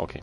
Okay.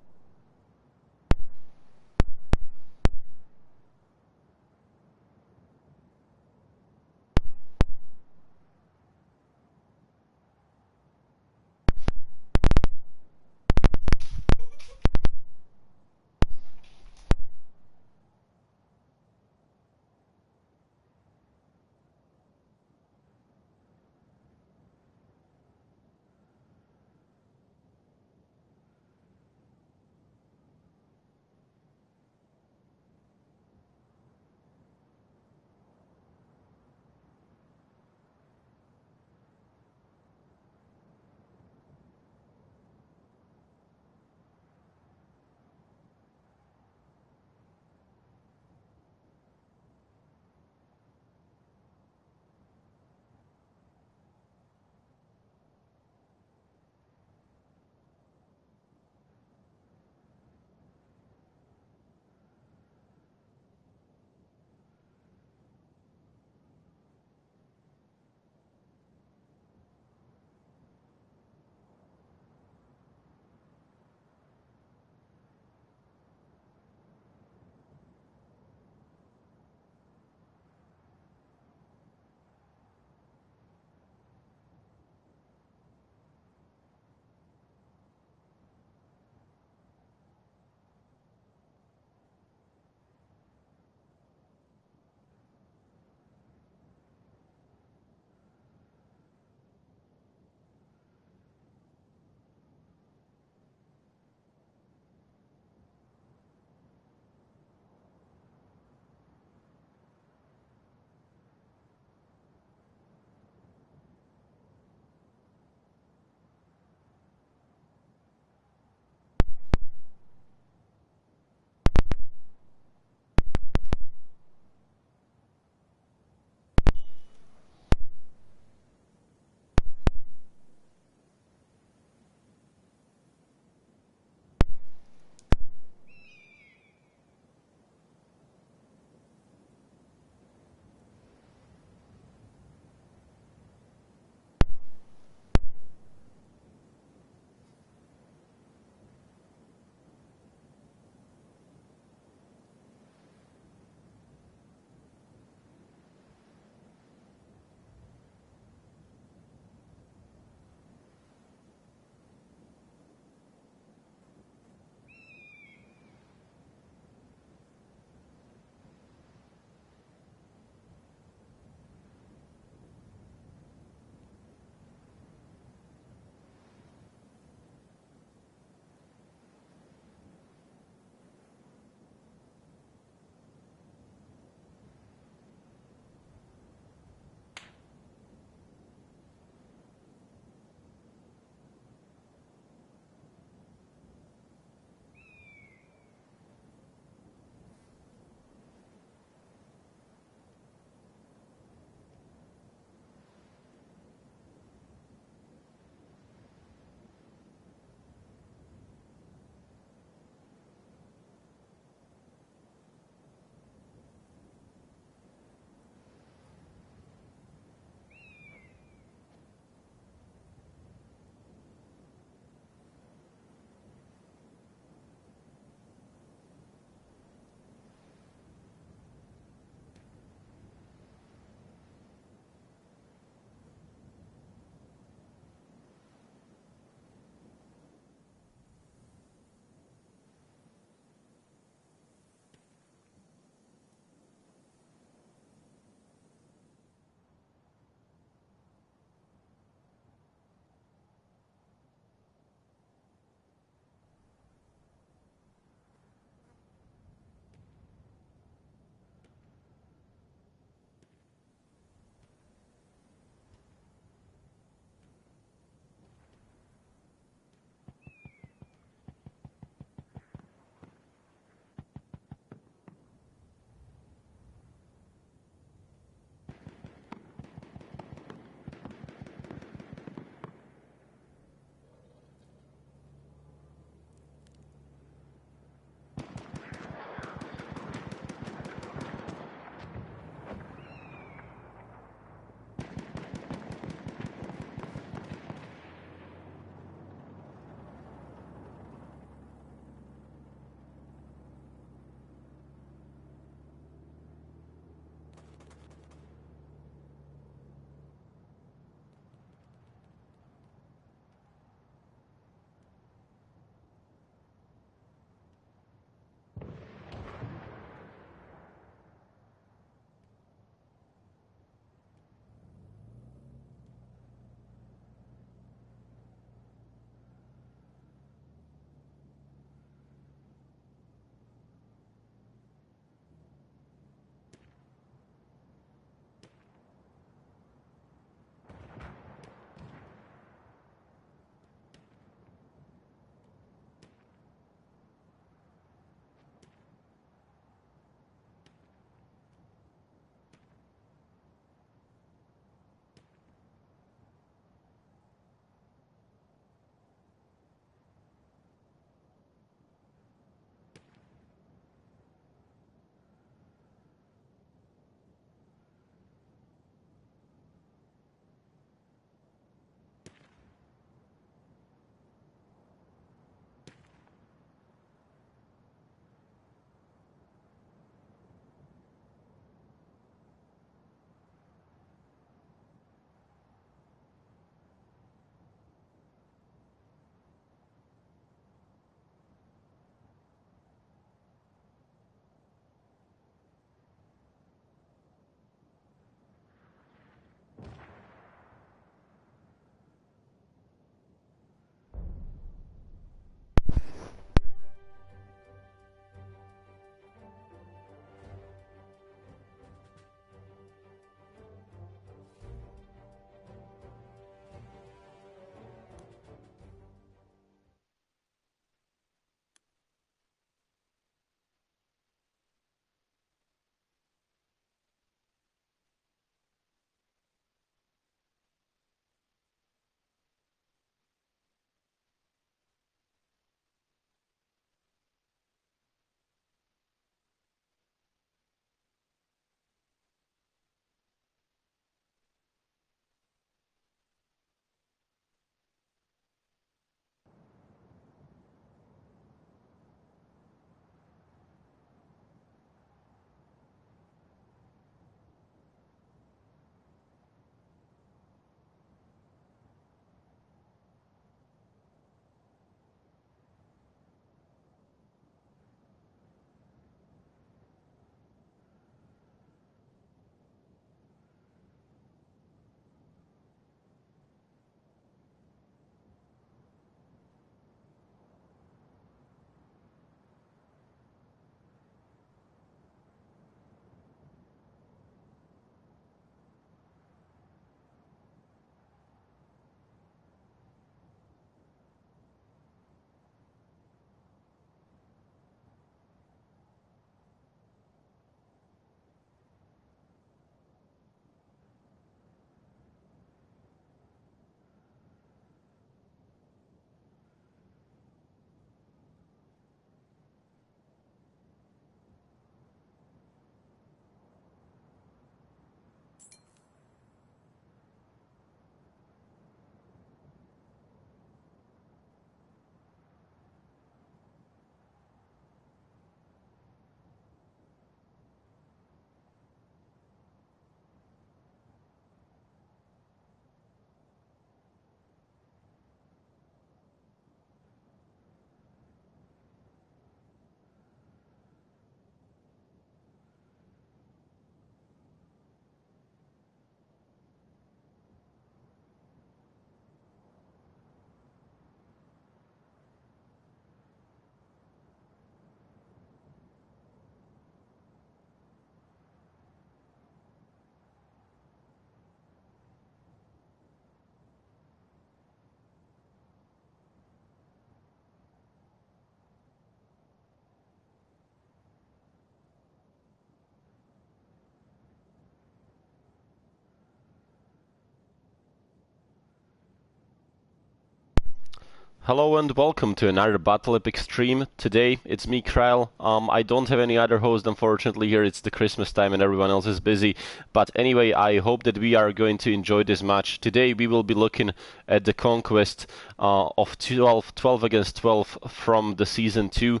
Hello and welcome to another Battle Epic stream. Today it's me, Kryle. I don't have any other host, unfortunately. Here it's the Christmas time and everyone else is busy. But anyway, I hope that we are going to enjoy this match. Today we will be looking at the Conquest of 12 against 12 from the Season 2.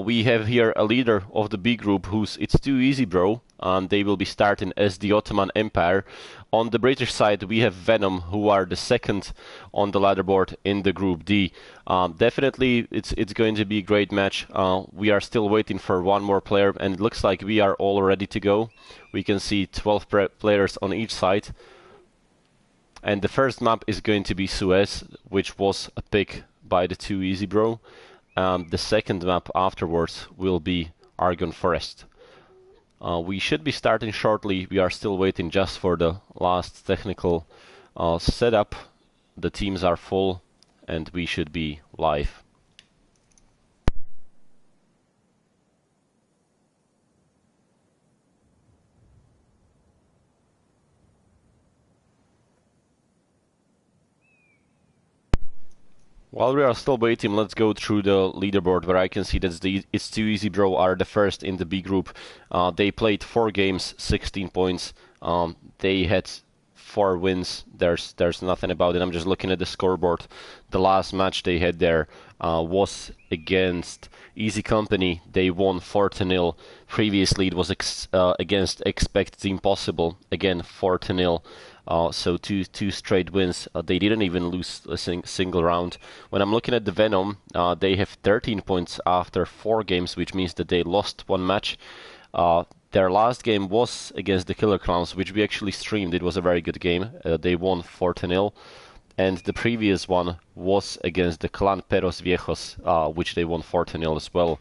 We have here a leader of the B group who's It's Too Easy Bro. They will be starting as the Ottoman Empire. On the British side, we have Venom, who are the second on the leaderboard in the Group D. Definitely, it's going to be a great match. We are still waiting for one more player, and it looks like we are all ready to go. We can see 12 players on each side. And the first map is going to be Suez, which was a pick by the Too Easy Bro. The second map afterwards will be Argon Forest. We should be starting shortly. We are still waiting just for the last technical setup. The teams are full and we should be live. While we are still waiting, let's go through the leaderboard where I can see that It's Too Easy Bro are the first in the B group. They played 4 games, 16 points. They had 4 wins. There's nothing about it. I'm just looking at the scoreboard. The last match they had there was against Easy Company. They won 4-0. Previously it was against Expect the Impossible. Again 4-0. So two straight wins. They didn't even lose a single round. When I'm looking at the Venom, they have 13 points after 4 games, which means that they lost 1 match. Their last game was against the Killer Clowns, which we actually streamed. It was a very good game. They won 4-0. And the previous one was against the Clan Peros Viejos, which they won 4-0 as well.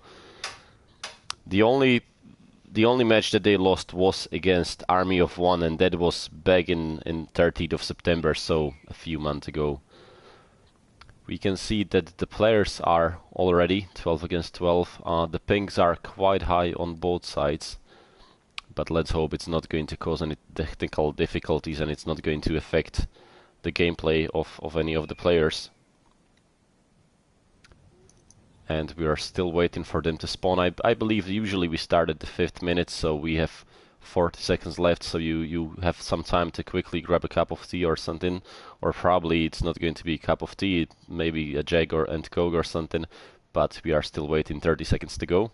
The only match that they lost was against Army of One, and that was back in 30th of September, so a few months ago. We can see that the players are already 12 against 12. The pings are quite high on both sides, but let's hope it's not going to cause any technical difficulties and it's not going to affect the gameplay of any of the players. And we are still waiting for them to spawn. I believe usually we start at the 5th minute, so we have 40 seconds left, so you have some time to quickly grab a cup of tea or something, or probably it's not going to be a cup of tea, maybe a Jag and Coke or something, but we are still waiting. 30 seconds to go.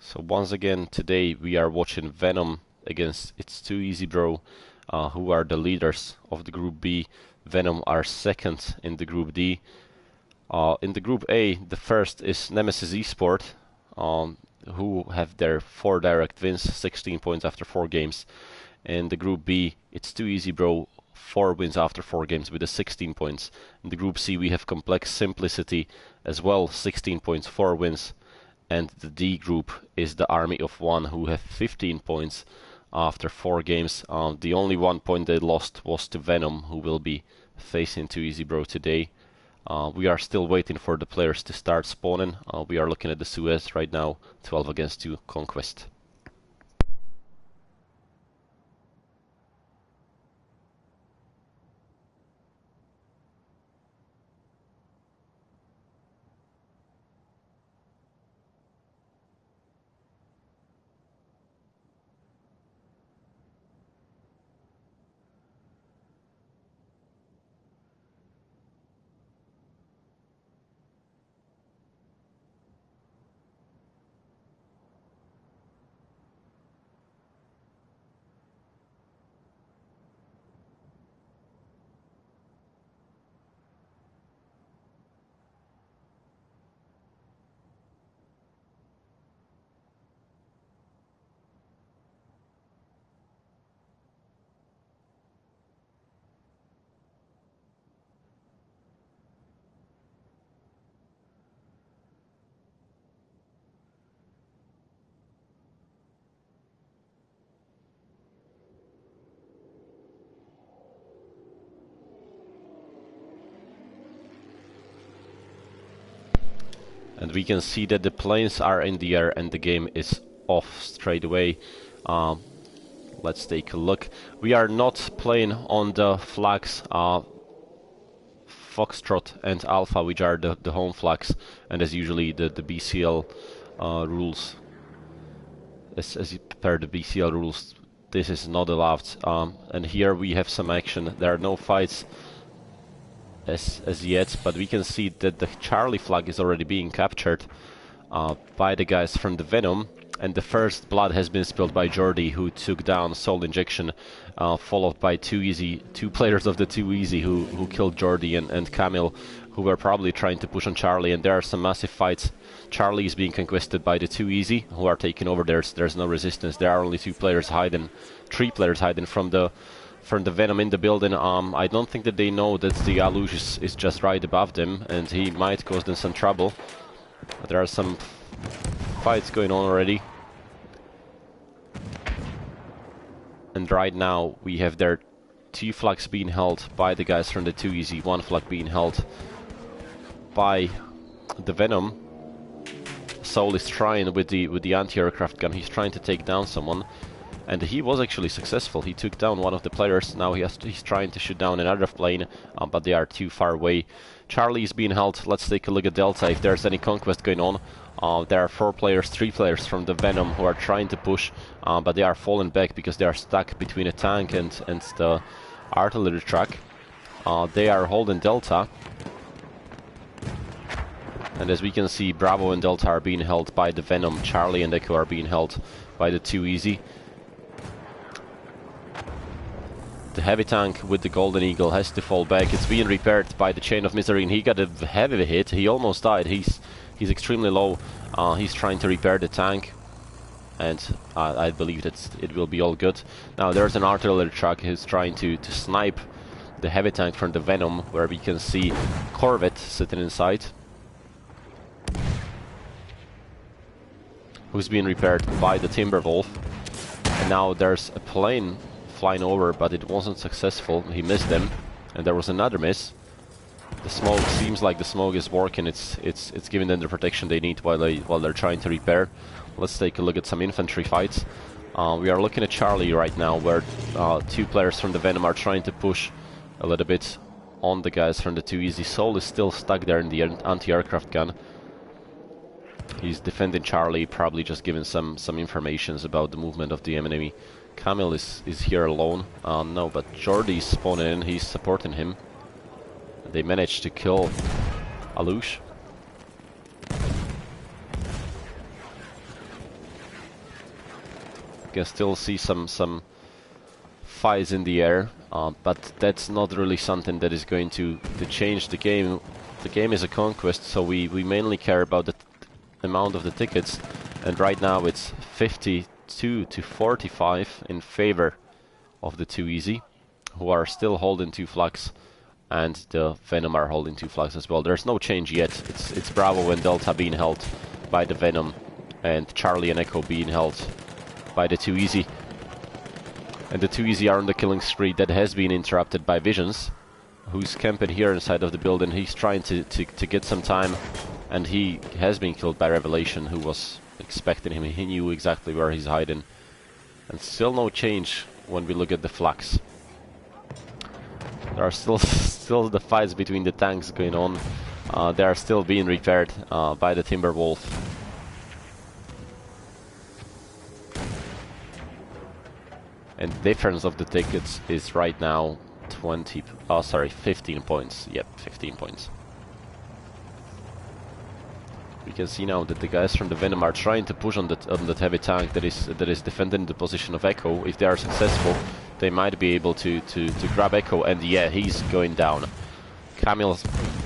So once again, today we are watching Venom against It's Too Easy Bro, who are the leaders of the Group B. Venom are second in the Group D. In the Group A, the first is Nemesis Esport, who have their 4 direct wins, 16 points after 4 games. In the Group B, It's Too Easy Bro, 4 wins after 4 games with 16 points. In the Group C, we have Complex Simplicity as well, 16 points, 4 wins. And the D group is the Army of One, who have 15 points after 4 games. The only 1 point they lost was to Venom, who will be facing Too Easy Bro today. We are still waiting for the players to start spawning. We are looking at the Suez right now, 12 against 2 Conquest. And we can see that the planes are in the air and the game is off straight away. Let's take a look. We are not playing on the flags Foxtrot and Alpha, which are the home flags, and as usually the BCL rules. As per the BCL rules, this is not allowed. And here we have some action. There are no fights as yet, but we can see that the Charlie flag is already being captured by the guys from the Venom, and the first blood has been spilled by Jordy, who took down Soul Injection, followed by two players of the Too Easy who killed Jordy and Camille, who were probably trying to push on Charlie, and there are some massive fights. Charlie is being conquested by the Too Easy, who are taking over. There's no resistance. There are only three players hiding from the Venom in the building. I don't think that they know that the Alush is just right above them, and he might cause them some trouble. But there are some fights going on already. And right now we have their two flags being held by the guys from the Too Easy, one flag being held by the Venom. Soul is trying with the anti-aircraft gun, he's trying to take down someone. And he was actually successful. He took down one of the players. Now he's trying to shoot down another plane, but they are too far away. Charlie is being held. Let's take a look at Delta, if there's any conquest going on. There are three players from the Venom who are trying to push, but they are falling back because they are stuck between a tank and the artillery truck. They are holding Delta. And as we can see, Bravo and Delta are being held by the Venom. Charlie and Echo are being held by the Too Easy. The heavy tank with the Golden Eagle has to fall back. It's being repaired by the Chain of Misery, and he got a heavy hit. He almost died. He's extremely low. He's trying to repair the tank, and I believe that it will be all good. Now there's an artillery truck who's trying to snipe the heavy tank from the Venom, where we can see Corvette sitting inside, who's being repaired by the Timberwolf. And now there's a plane flying over, but it wasn't successful. He missed them, and there was another miss. The smoke seems like the smoke is working. It's giving them the protection they need while they're trying to repair. Let's take a look at some infantry fights. We are looking at Charlie right now, where two players from the Venom are trying to push a little bit on the guys from the Too Easy. Soul is still stuck there in the anti-aircraft gun. He's defending Charlie, probably just giving some informations about the movement of the enemy. Camille is here alone. No, but Jordy's spawning in, he's supporting him. They managed to kill Alush. You can still see some fights in the air, but that's not really something that is going to change the game. The game is a conquest, so we mainly care about the amount of the tickets, and right now it's 52 to 45 in favor of the Too Easy, who are still holding two flags, and the Venom are holding two flags as well. There's no change yet. It's Bravo and Delta being held by the Venom, and Charlie and Echo being held by the Too Easy. And the Too Easy are on the killing spree that has been interrupted by Visions, who's camping here inside of the building. He's trying to get some time, and he has been killed by Revelation, who was expecting him. He knew exactly where he's hiding. And still no change when we look at the flags. There are still the fights between the tanks going on. They are still being repaired by the Timberwolf. And the difference of the tickets is right now 15 points. Yep, 15 points. We can see now that the guys from the Venom are trying to push on that heavy tank that is defending the position of Echo. If they are successful, they might be able to grab Echo, and yeah, he's going down. Camille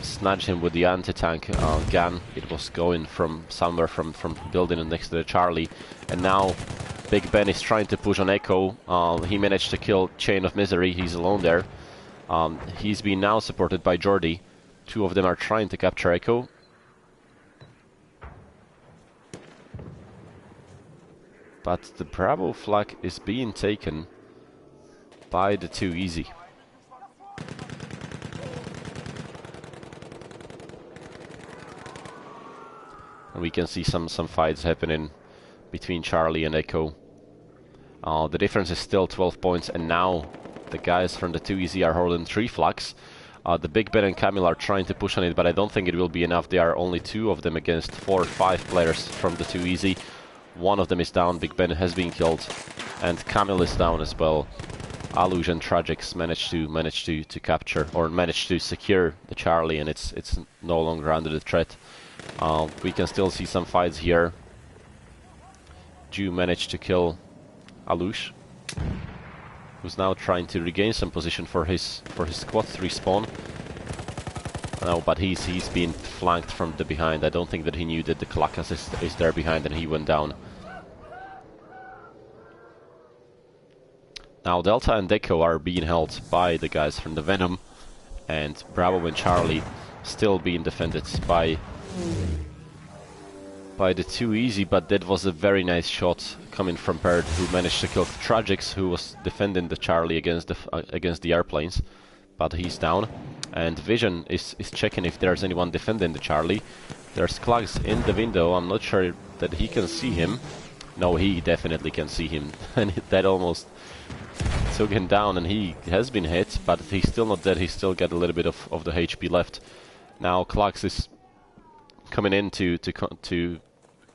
snatched him with the anti-tank gun. It was going from somewhere from building next to the Charlie, and now Big Ben is trying to push on Echo. He managed to kill Chain of Misery. He's alone there. He's being now supported by Jordy. Two of them are trying to capture Echo. But the Bravo flag is being taken by the Too Easy. And we can see some fights happening between Charlie and Echo. The difference is still 12 points, and now the guys from the 2EZ are holding 3 flags. The Big Ben and Camille are trying to push on it, but I don't think it will be enough. There are only 2 of them against 4 or 5 players from the 2EZ. One of them is down, Big Ben has been killed, and Camille is down as well. Aluj and Tragix managed to capture, or managed to secure the Charlie, and it's no longer under the threat. We can still see some fights here. Ju managed to kill Aluj, who's now trying to regain some position for his squad to respawn. No, but he's been flanked from the behind. I don't think that he knew that the Kalakas is there behind, and he went down. Now Delta and Deco are being held by the guys from the Venom, and Bravo and Charlie still being defended by the 2EZ, but that was a very nice shot coming from Bird, who managed to kill Tragix, who was defending the Charlie against the airplanes, but he's down. And Vision is checking if there's anyone defending the Charlie. There's Klugs in the window. I'm not sure that he can see him. No, he definitely can see him, and that almost took him down, and he has been hit, but he's still not dead. He's still got a little bit of the HP left. Now Klugs is coming in to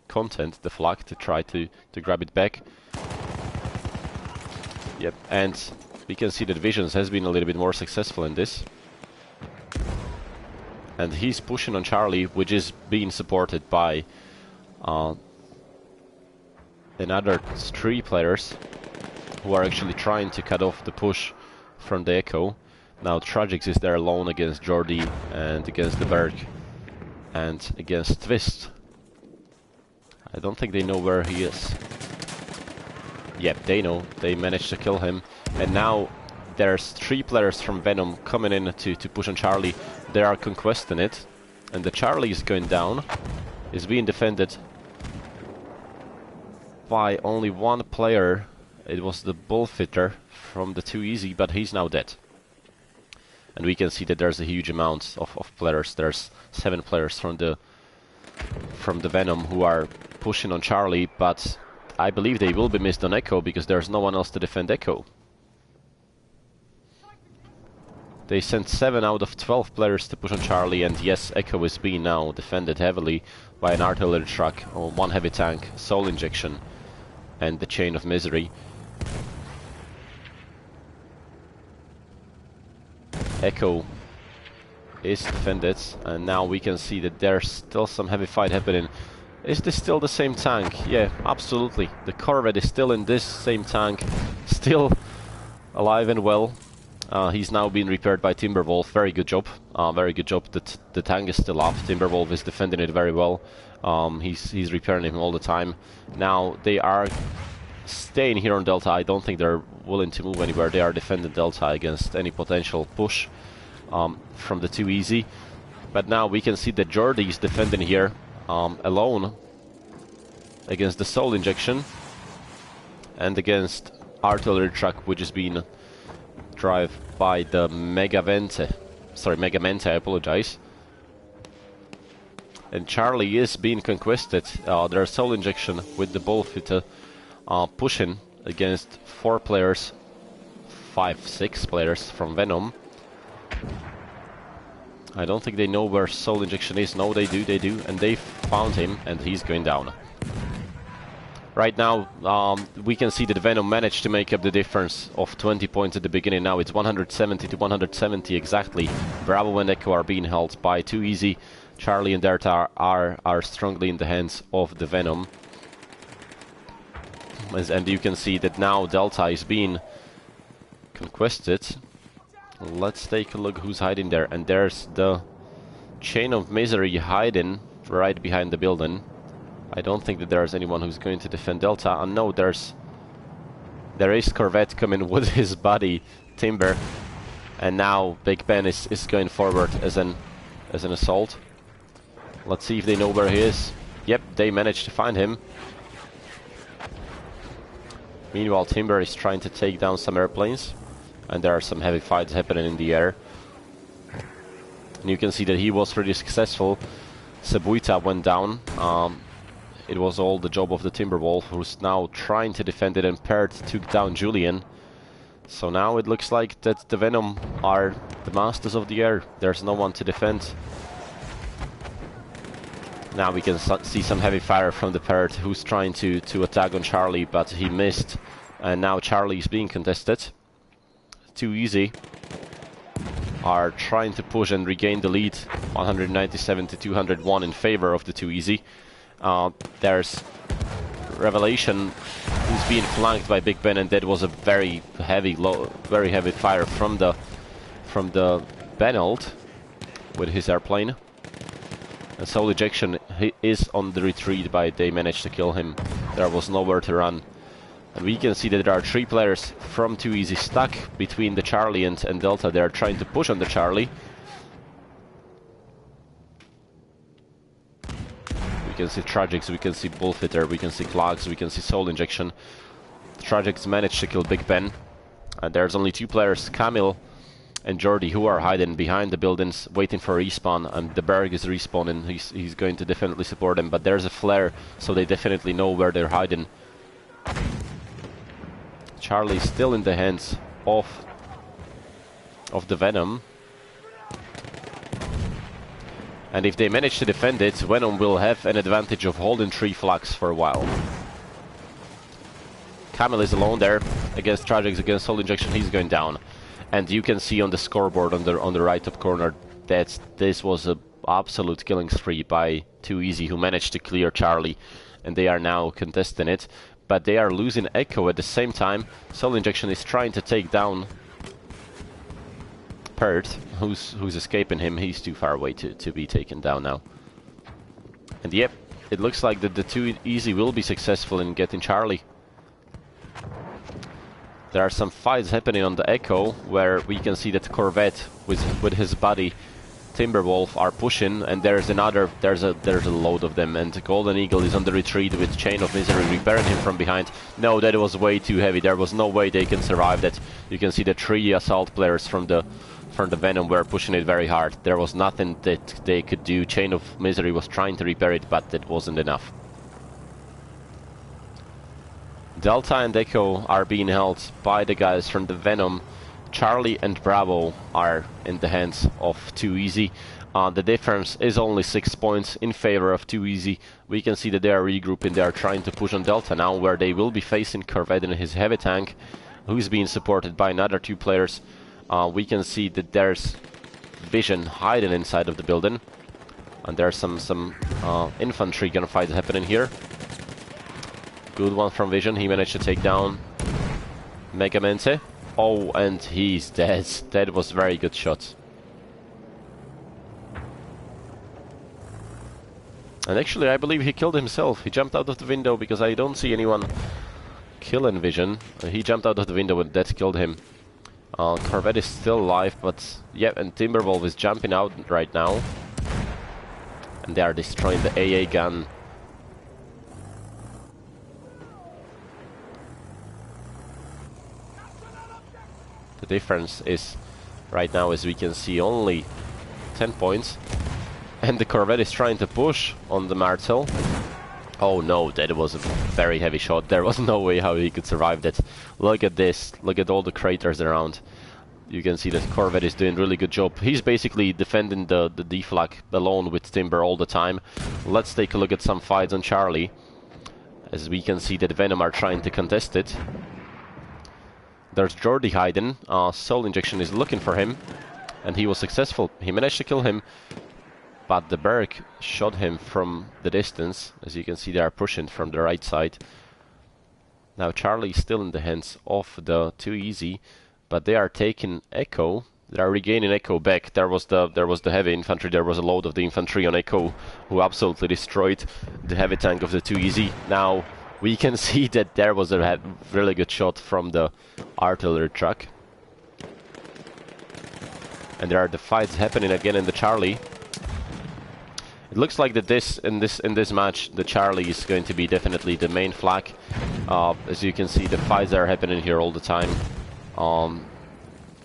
content the flag to try to grab it back. Yep, and we can see that Visions has been a little bit more successful in this. And he's pushing on Charlie, which is being supported by another 3 players who are actually trying to cut off the push from the Echo. Now Tragix is there alone against Jordi and against the Berg and against Twist. I don't think they know where he is. Yep, they know. They managed to kill him. And now there's 3 players from Venom coming in to push on Charlie. They are conquesting it, and the Charlie is going down. Is being defended by only 1 player. It was the Bullfitter from the 2EZ, but he's now dead. And we can see that there's a huge amount of players. There's 7 players from the Venom who are pushing on Charlie, but I believe they will be missed on Echo because there's no one else to defend Echo. They sent 7 out of 12 players to push on Charlie, and yes, Echo is being now defended heavily by an artillery truck, or 1 heavy tank, soul injection, and the chain of misery. Echo is defended, and now we can see that there's still some heavy fight happening. Is this still the same tank? Yeah, absolutely. The Corvette is still in this same tank, still alive and well. He's now being repaired by Timberwolf. Very good job. Very good job. The tank is still up. Timberwolf is defending it very well. He's repairing him all the time. Now they are staying here on Delta. I don't think they're willing to move anywhere. They are defending Delta against any potential push from the 2EZ. But now we can see that Jordi is defending here alone against the soul injection and against artillery truck, which is being drive by the Megamente, I apologize. And Charlie is being conquested. There's soul injection with the Bullfitter pushing against 4 players, 5, 6 players from Venom. I don't think they know where soul injection is. No, they do, and they found him, and he's going down. Right now, we can see that Venom managed to make up the difference of 20 points at the beginning. Now it's 170 to 170 exactly. Bravo and Echo are being held by 2EZ. Charlie and Delta are strongly in the hands of the Venom. And you can see that now Delta is being conquested. Let's take a look who's hiding there. And there's the chain of misery hiding right behind the building. I don't think that there's anyone who's going to defend Delta. And no, there is Corvette coming with his buddy Timber, and now Big Ben is going forward as an assault. Let's see if they know where he is. Yep, they managed to find him. Meanwhile, Timber is trying to take down some airplanes, and there are some heavy fights happening in the air. And you can see that he was pretty successful. Sebuita went down. It was all the job of the Timberwolf, who's now trying to defend it, and Paired took down Julian. So now it looks like that the Venom are the masters of the air. There's no one to defend. Now we can see some heavy fire from the Paired, who's trying to attack on Charlie, but he missed. And now Charlie is being contested. Too Easy are trying to push and regain the lead, 197 to 201 in favor of the Too Easy. There's Revelation, who's being flanked by Big Ben, and that was a very heavy fire from the Benald with his airplane. And Soul Ejection, he is on the retreat, but they managed to kill him. There was nowhere to run. And we can see that there are 3 players from Too Easy stuck between the Charlie and Delta. They are trying to push on the Charlie. We can see Tragics, we can see Bullfitter, we can see Clogs, we can see Soul Injection. Tragics managed to kill Big Ben. And there's only 2 players, Camille and Jordy, who are hiding behind the buildings, waiting for a respawn. And the Berg is respawning, he's going to definitely support them. But there's a flare, so they definitely know where they're hiding. Charlie is still in the hands of the Venom. And if they manage to defend it, Venom will have an advantage of holding 3 flags for a while. Camel is alone there against Tragics, against Soul Injection. He's going down. And you can see on the scoreboard on the right top corner that this was an absolute killing spree by Too Easy, who managed to clear Charlie. And they are now contesting it. But they are losing Echo at the same time. Soul Injection is trying to take down Pert, who's escaping him. He's too far away to be taken down now. And yep, it looks like that the Too Easy will be successful in getting Charlie. There are some fights happening on the Echo, where we can see that Corvette with his buddy Timberwolf are pushing, and there's a load of them, and Golden Eagle is on the retreat with Chain of Misery repairing him from behind. No, that was way too heavy. There was no way they can survive that. You can see the 3 assault players from the Venom were pushing it very hard. There was nothing that they could do. Chain of Misery was trying to repair it, but that wasn't enough. Delta and Echo are being held by the guys from the Venom. Charlie and Bravo are in the hands of Too Easy. The difference is only 6 points in favor of Too Easy. We can see that they are regrouping. They are trying to push on Delta now, where they will be facing Corvette in his heavy tank, who's being supported by another 2 players. We can see that there's Vision hiding inside of the building, and there's some infantry gunfights happening here. Good one from Vision. He managed to take down Megamente. Oh, and he's dead. That was a very good shot. And actually, I believe he killed himself. He jumped out of the window, because I don't see anyone killing Vision. He jumped out of the window and that killed him. Corvette is still alive, but yeah, and Timberwolf is jumping out right now. And they are destroying the AA gun. The difference is, right now, as we can see, only 10 points. And the Corvette is trying to push on the Martel. Oh no, that was a very heavy shot. There was no way how he could survive that. Look at this. Look at all the craters around. You can see that Corvette is doing a really good job. He's basically defending the D-flag alone with Timber all the time. Let's take a look at some fights on Charlie. As we can see that Venom are trying to contest it. There's Jordy hiding. Soul Injection is looking for him, and he was successful. He managed to kill him, but the Berg shot him from the distance. As you can see, they are pushing from the right side. Now Charlie is still in the hands of the Too Easy, but they are taking Echo. They are regaining Echo back. There was the heavy infantry. There was a load of the infantry on Echo, who absolutely destroyed the heavy tank of the Too Easy. Now we can see that there was a really good shot from the artillery truck. And there are the fights happening again in the Charlie. It looks like that in this match, the Charlie is going to be definitely the main flag. As you can see, the fights are happening here all the time.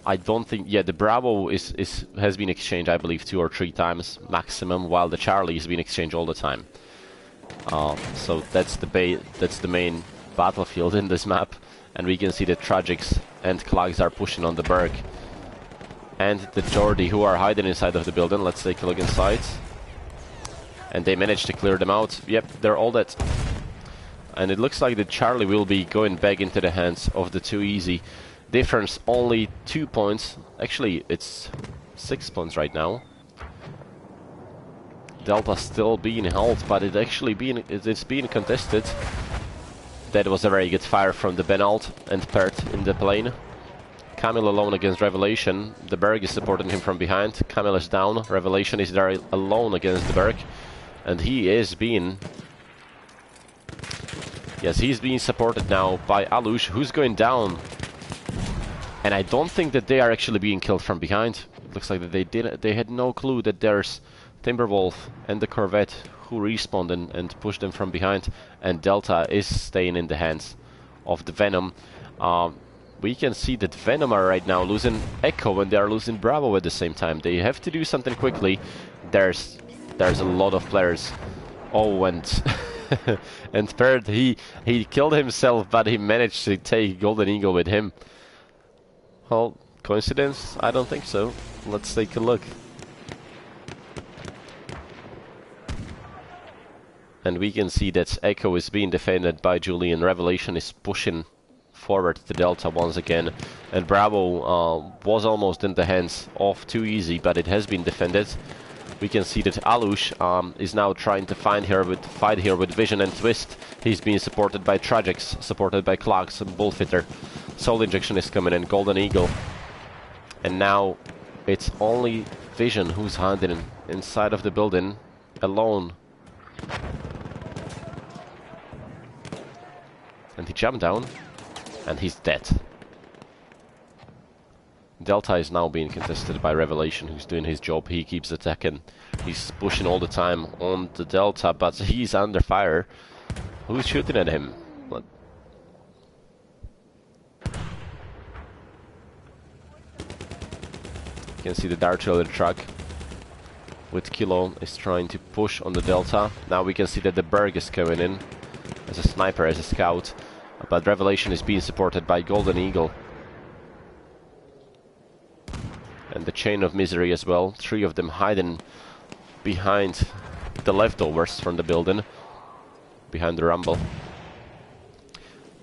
I don't think. Yeah, the Bravo has been exchanged, I believe, 2 or 3 times maximum, while the Charlie has been exchanged all the time. So that's the main battlefield in this map, and we can see the Tragics and Klags are pushing on the Berg, and the Jordi who are hiding inside of the building. Let's take a look inside, and they managed to clear them out. Yep, they're all dead, and it looks like the Charlie will be going back into the hands of the Too Easy. Difference only 2 points. Actually, it's 6 points right now. Delta still being held, but it's being contested. That was a very good fire from the Benalt and Pert in the plane. Camille alone against Revelation. The Berg is supporting him from behind. Camille is down. Revelation is there alone against the Berg, and he is being... Yes, he's being supported now by Alush, who's going down. And I don't think that they are actually being killed from behind. It looks like that they had no clue that there's Timberwolf and the Corvette who respawned and pushed them from behind, and Delta is staying in the hands of the Venom. We can see that Venom are right now losing Echo and they are losing Bravo at the same time. They have to do something quickly. There's a lot of players. Oh, and and Bird, he killed himself, but he managed to take Golden Eagle with him. Well, coincidence? I don't think so. Let's take a look. And we can see that Echo is being defended by Julian. Revelation is pushing forward to Delta once again. And Bravo was almost in the hands of Too Easy, but it has been defended. We can see that Alush is now trying to fight here with Vision and Twist. He's being supported by Tragics, supported by Clogs and Bullfitter. Soul Injection is coming in, Golden Eagle. And now it's only Vision who's hiding inside of the building, alone. And he jumped down, and he's dead. Delta is now being contested by Revelation, who's doing his job. He keeps attacking. He's pushing all the time on the Delta, but he's under fire. Who's shooting at him? What? You can see the artillery truck with Kilo is trying to push on the Delta. Now we can see that the Berg is coming in as a sniper, as a scout, but Revelation is being supported by Golden Eagle. And the Chain of Misery as well. 3 of them hiding behind the leftovers from the building, behind the Rumble.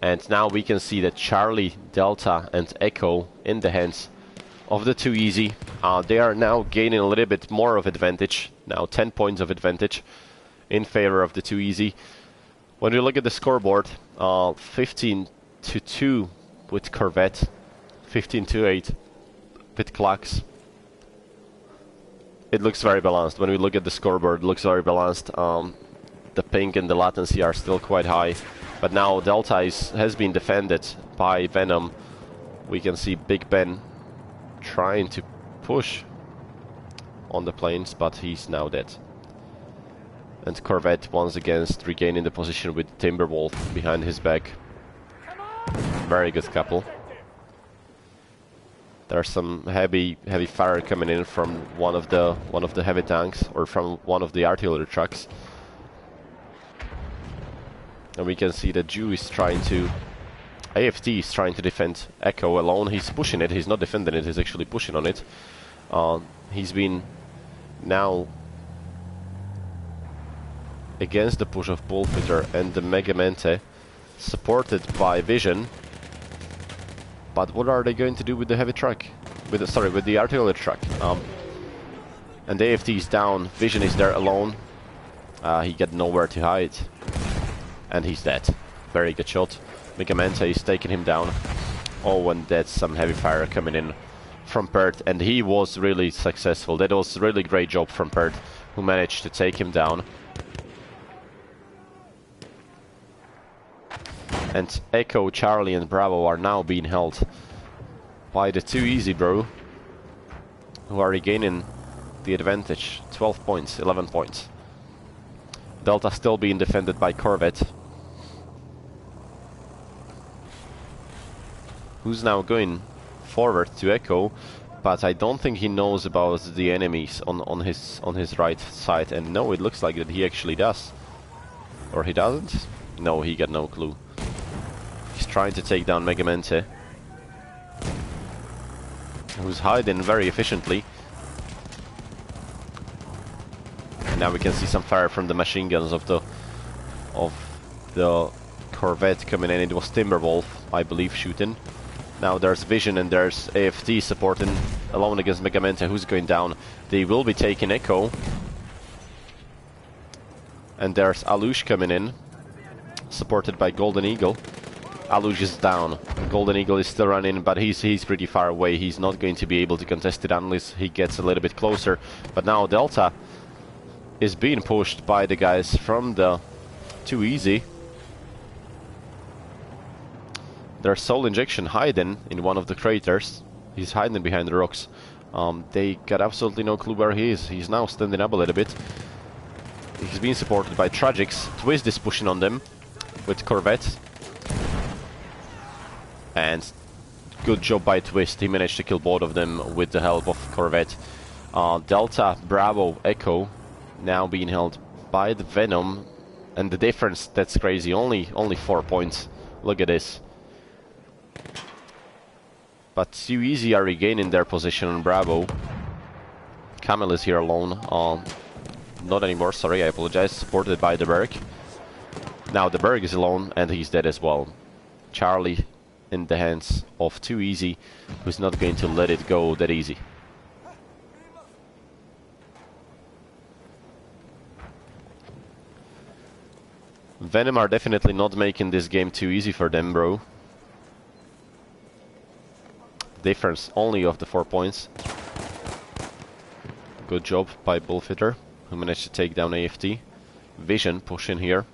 And now we can see that Charlie, Delta and Echo in the hands of the Too Easy. They are now gaining a little bit more of advantage. Now 10 points of advantage in favor of the Too Easy. When we look at the scoreboard, 15-2 with Corvette, 15-8 with Klax. It looks very balanced. When we look at the scoreboard, it looks very balanced. The ping and the latency are still quite high. But now Delta has been defended by Venom. We can see Big Ben trying to push on the planes, but he's now dead. And Corvette once again regaining the position with Timberwolf behind his back. Very good couple. There's some heavy fire coming in from one of the heavy tanks, or from one of the artillery trucks. And we can see that Jew is trying to... AFT is trying to defend Echo alone. He's pushing it, he's not defending it, he's actually pushing on it. He's been now against the push of Bullfitter and the Megamente, supported by Vision. But what are they going to do with the heavy truck? With the artillery truck? And AFT is down, Vision is there alone. He got nowhere to hide. And he's dead. Very good shot. Megamente is taking him down. Oh, and that's some heavy fire coming in from Pert, and he was really successful. That was a really great job from Pert, who managed to take him down. And Echo, Charlie and Bravo are now being held by the Too Easy Bro, who are regaining the advantage. 12 points, 11 points. Delta still being defended by Corvette, who's now going forward to Echo, but I don't think he knows about the enemies on his right side. And no, it looks like that he actually does. Or he doesn't? No, he got no clue. He's trying to take down Megamente, who's hiding very efficiently. And now we can see some fire from the machine guns of the Corvette coming in. It was Timberwolf, I believe, shooting. Now there's Vision and there's AFT supporting alone against Megamente, who's going down. They will be taking Echo. And there's Alush coming in, supported by Golden Eagle. Alush is down. Golden Eagle is still running, but he's pretty far away. He's not going to be able to contest it unless he gets a little bit closer. But now Delta is being pushed by the guys from the Too Easy. There's Soul Injection hiding in one of the craters. He's hiding behind the rocks. They got absolutely no clue where he is. He's now standing up a little bit. He's being supported by Tragics. Twist is pushing on them with Corvette. And good job by Twist. He managed to kill both of them with the help of Corvette. Delta, Bravo, Echo now being held by the Venom. And the difference, that's crazy. Only 4 points. Look at this. But Too Easy are regaining their position on Bravo. Camel is here alone. Not anymore, sorry, I apologize. Supported by the Berg. Now the Berg is alone and he's dead as well. Charlie in the hands of Too Easy, who's not going to let it go that easy. Venom are definitely not making this game too easy for them, bro. Difference only of the 4 points. Good job by Bullfighter, who managed to take down AFT. Vision pushing here,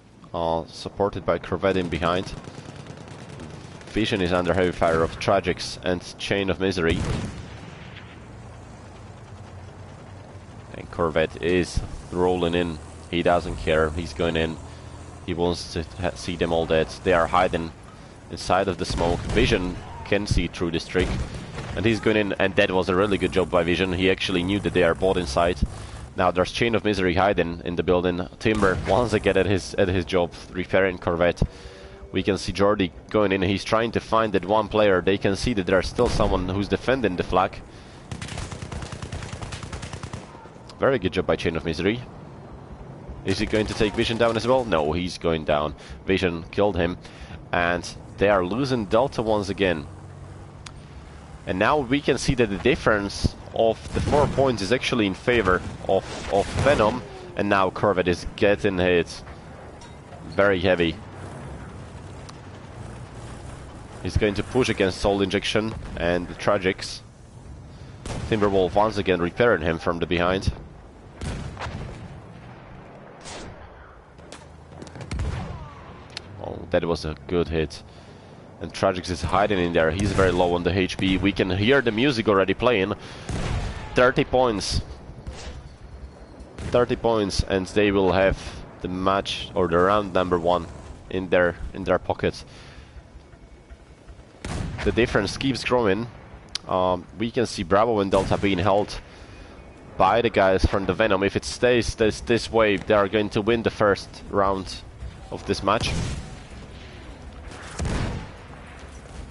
supported by Corvette in behind. Vision is under heavy fire of Tragics and Chain of Misery. And Corvette is rolling in. He doesn't care, he's going in. He wants to see them all dead. They are hiding inside of the smoke. Vision can see through this trick. And he's going in, and that was a really good job by Vision. He actually knew that they are both inside. Now there's Chain of Misery hiding in the building. Timber once again at his job, repairing Corvette. We can see Jordi going in. He's trying to find that one player. They can see that there's still someone who's defending the flag. Very good job by Chain of Misery. Is he going to take Vision down as well? No, he's going down. Vision killed him. And they are losing Delta once again. And now we can see that the difference of the 4 points is actually in favor of Venom. And now Corvette is getting hit very heavy. He's going to push against Soul Injection and the Tragics. Timberwolf once again repairing him from the behind. Oh, that was a good hit. And Tragics is hiding in there. He's very low on the HP. We can hear the music already playing. 30 points. 30 points, and they will have the match or the round number 1 in their pockets. The difference keeps growing. We can see Bravo and Delta being held by the guys from the Venom. If it stays this way, they are going to win the first round of this match.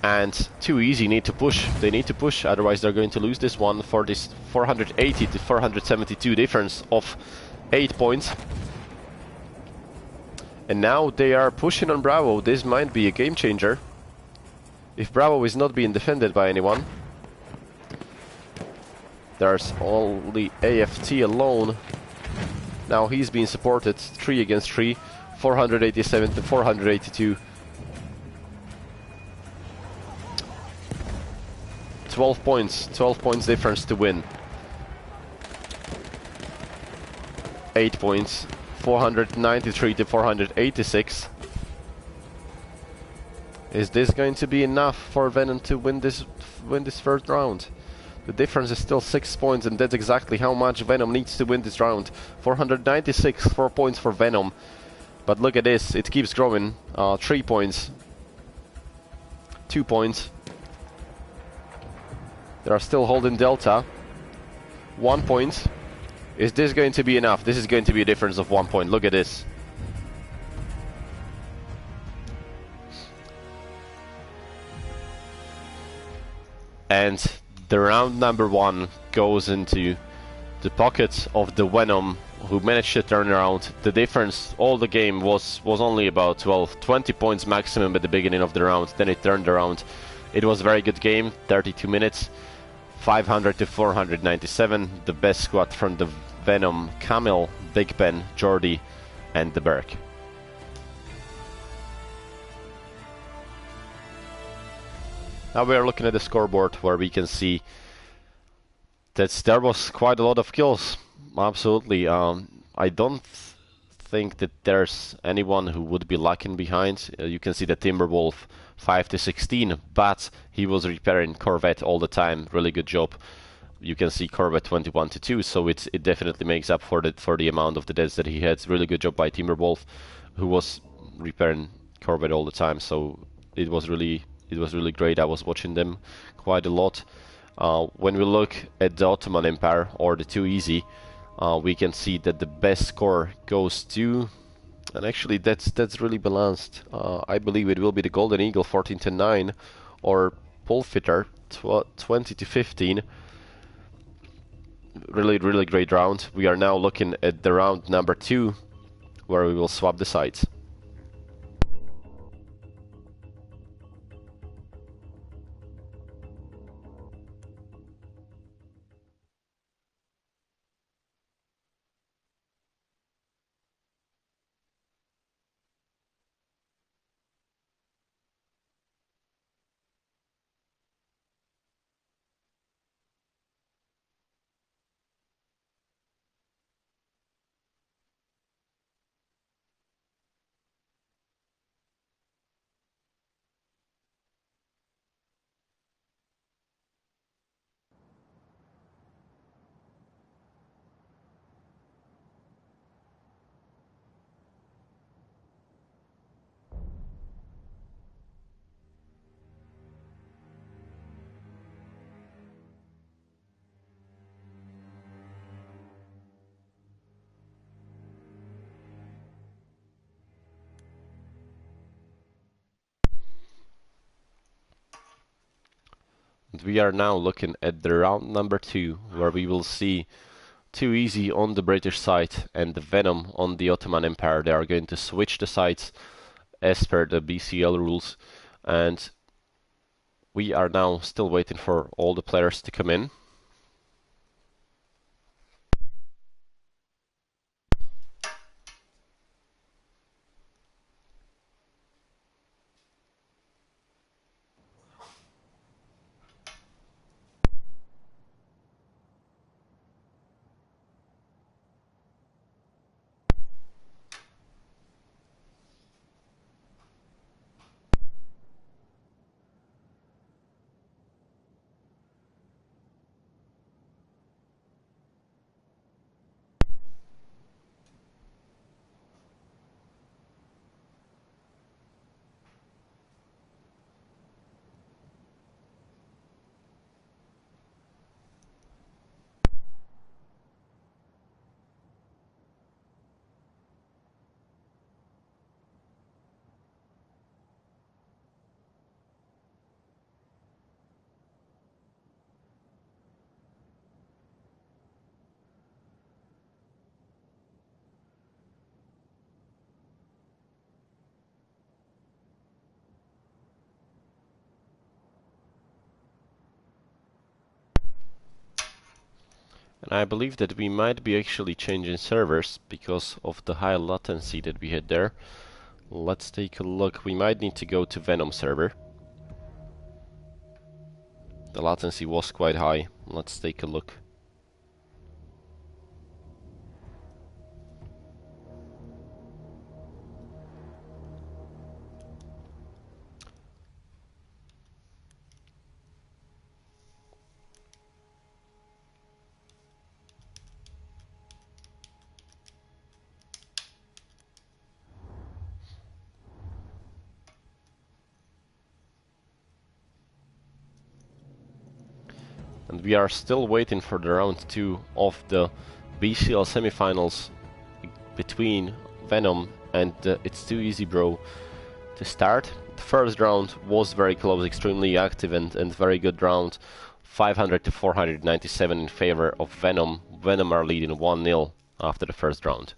And Too Easy need to push. They need to push, otherwise they're going to lose this one for this 480 to 472 difference of 8 points. And now they are pushing on Bravo. This might be a game changer. If Bravo is not being defended by anyone. There's only AFT alone. Now he's being supported 3 against 3, 487 to 482. 12 points difference to win. 8 points, 493 to 486. Is this going to be enough for Venom to win this first round? The difference is still 6 points, and that's exactly how much Venom needs to win this round. 496, 4 points for Venom. But look at this, it keeps growing. 3 points, 2 points. They are still holding Delta. 1 point. Is this going to be enough? This is going to be a difference of 1 point. Look at this. And the round number 1 goes into the pocket of the Venom, who managed to turn around. The difference all the game was only about 20 points maximum at the beginning of the round. Then it turned around. It was a very good game, 32 minutes, 500 to 497. The best squad from the Venom: Camille, Big Ben, Jordy, and the Berg. Now we are looking at the scoreboard, where we can see that there was quite a lot of kills. Absolutely. I don't think that there's anyone who would be lacking behind. You can see the Timberwolf 5 to 16, but he was repairing Corvette all the time. Really good job. You can see Corvette 21 to 2, so it definitely makes up for the amount of the deaths that he had. Really good job by Timberwolf, who was repairing Corvette all the time. So it was really great. I was watching them quite a lot. When we look at the Ottoman Empire, or the Too Easy, we can see that the best score goes to, and actually that's really balanced. I believe it will be the Golden Eagle 14 to 9, or Bullfitter 20 to 15. Really great round. We are now looking at the round number 2, where we will swap the sides. And we are now looking at the round number 2, where we will see Too Easy on the British side and the Venom on the Ottoman Empire. They are going to switch the sides as per the BCL rules, and we are now still waiting for all the players to come in. And I believe that we might be actually changing servers because of the high latency that we had there. Let's take a look. We might need to go to Venom server. The latency was quite high. Let's take a look. And we are still waiting for the round 2 of the BCL semifinals between Venom and It's Too Easy Bro to start. The first round was very close, extremely active and very good round. 500 to 497 in favor of Venom. Venom are leading 1-0 after the first round.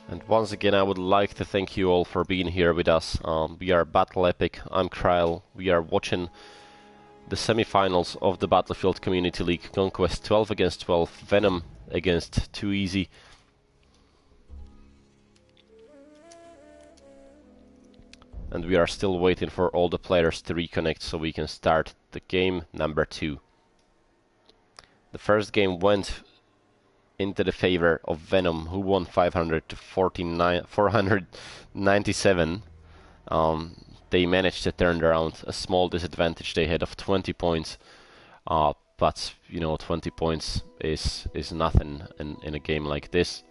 And once again, I would like to thank you all for being here with us. We are Battle Epic. I'm Kryle. We are watching the semifinals of the Battlefield Community League. Conquest 12 against 12. Venom against Too Easy. And we are still waiting for all the players to reconnect so we can start the game number 2. The first game went into the favor of Venom, who won 500 to 497. They managed to turn around a small disadvantage they had of 20 points. But, you know, 20 points is nothing in a game like this.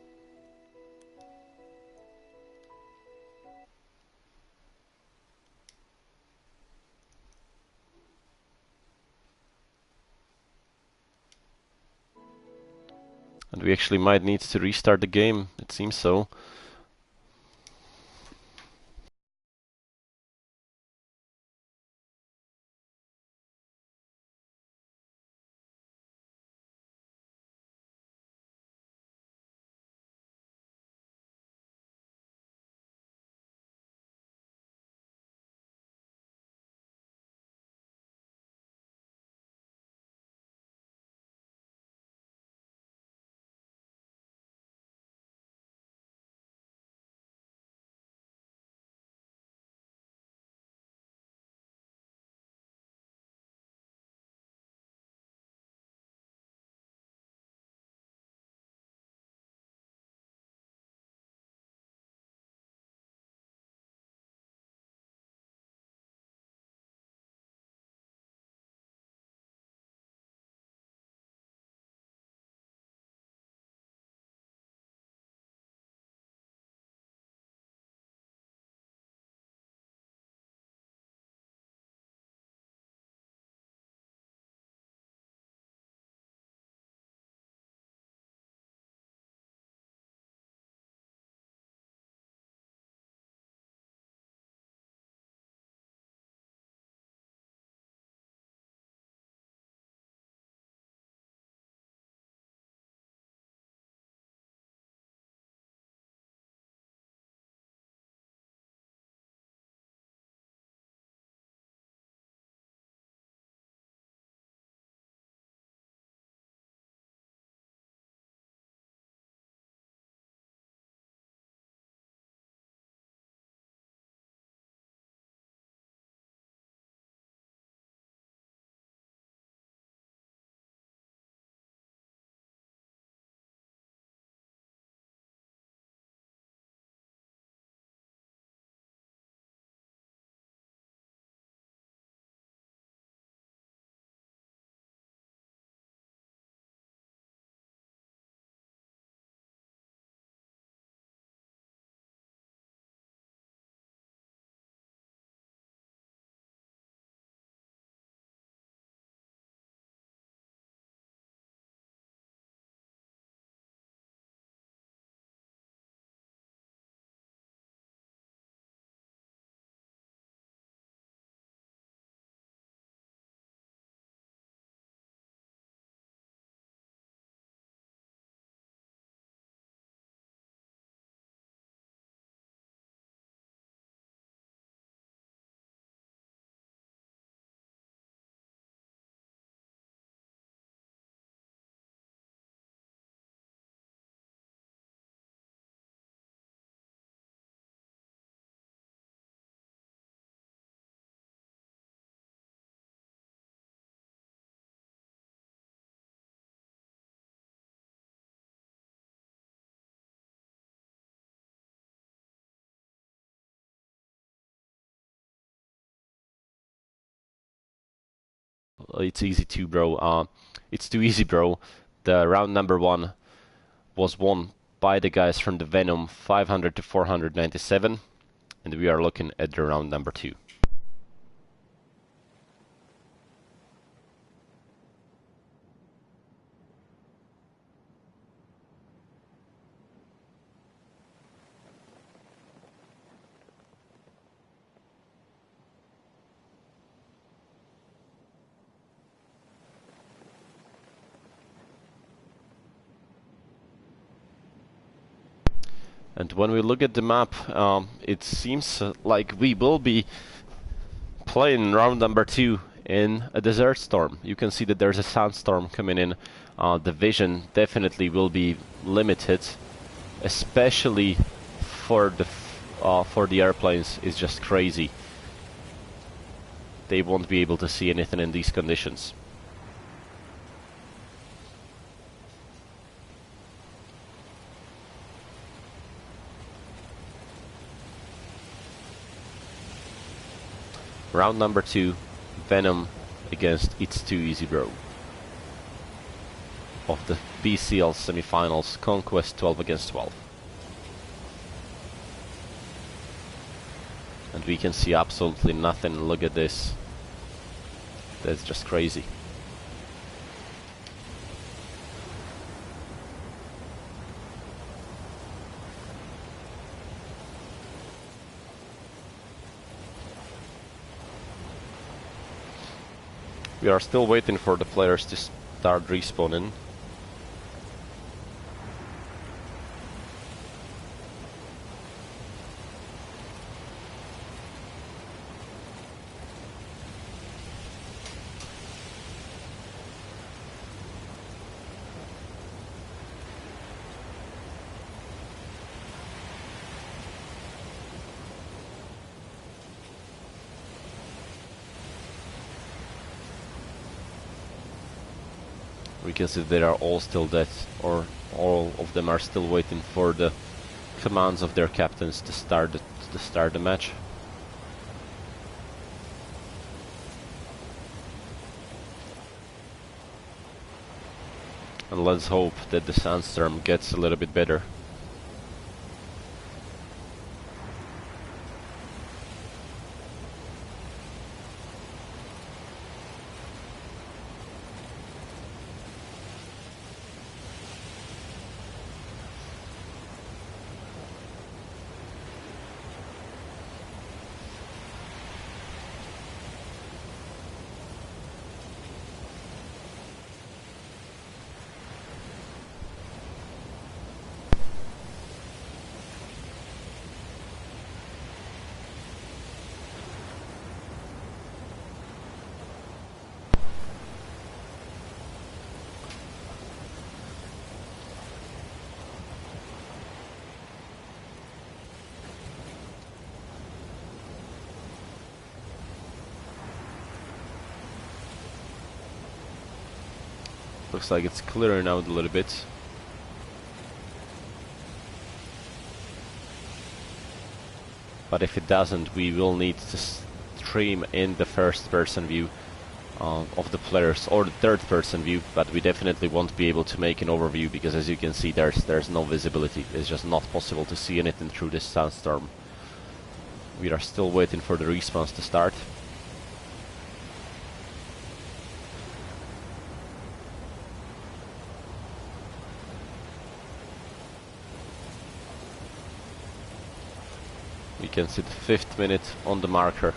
And we actually might need to restart the game, it seems so. It's easy too, bro. It's too easy, bro. The round number 1 was won by the guys from the Venom, 500 to 497, and we are looking at the round number 2. And when we look at the map, it seems like we will be playing round number 2 in a desert storm. You can see that there's a sandstorm coming in. The vision definitely will be limited, especially for the airplanes. It's just crazy. They won't be able to see anything in these conditions. Round number 2, Venom against It's Too Easy Bro of the BCL semifinals, Conquest 12 against 12. And we can see absolutely nothing. Look at this. That's just crazy. We are still waiting for the players to start respawning. We can see they are all still dead, or all of them are still waiting for the commands of their captains to start the match. And let's hope that the sandstorm gets a little bit better. Looks like it's clearing out a little bit. But if it doesn't, we will need to stream in the first person view of the players, or the third person view, but we definitely won't be able to make an overview because, as you can see, there's no visibility. It's just not possible to see anything through this sandstorm. We are still waiting for the respawns to start. We can see the 5th minute on the marker.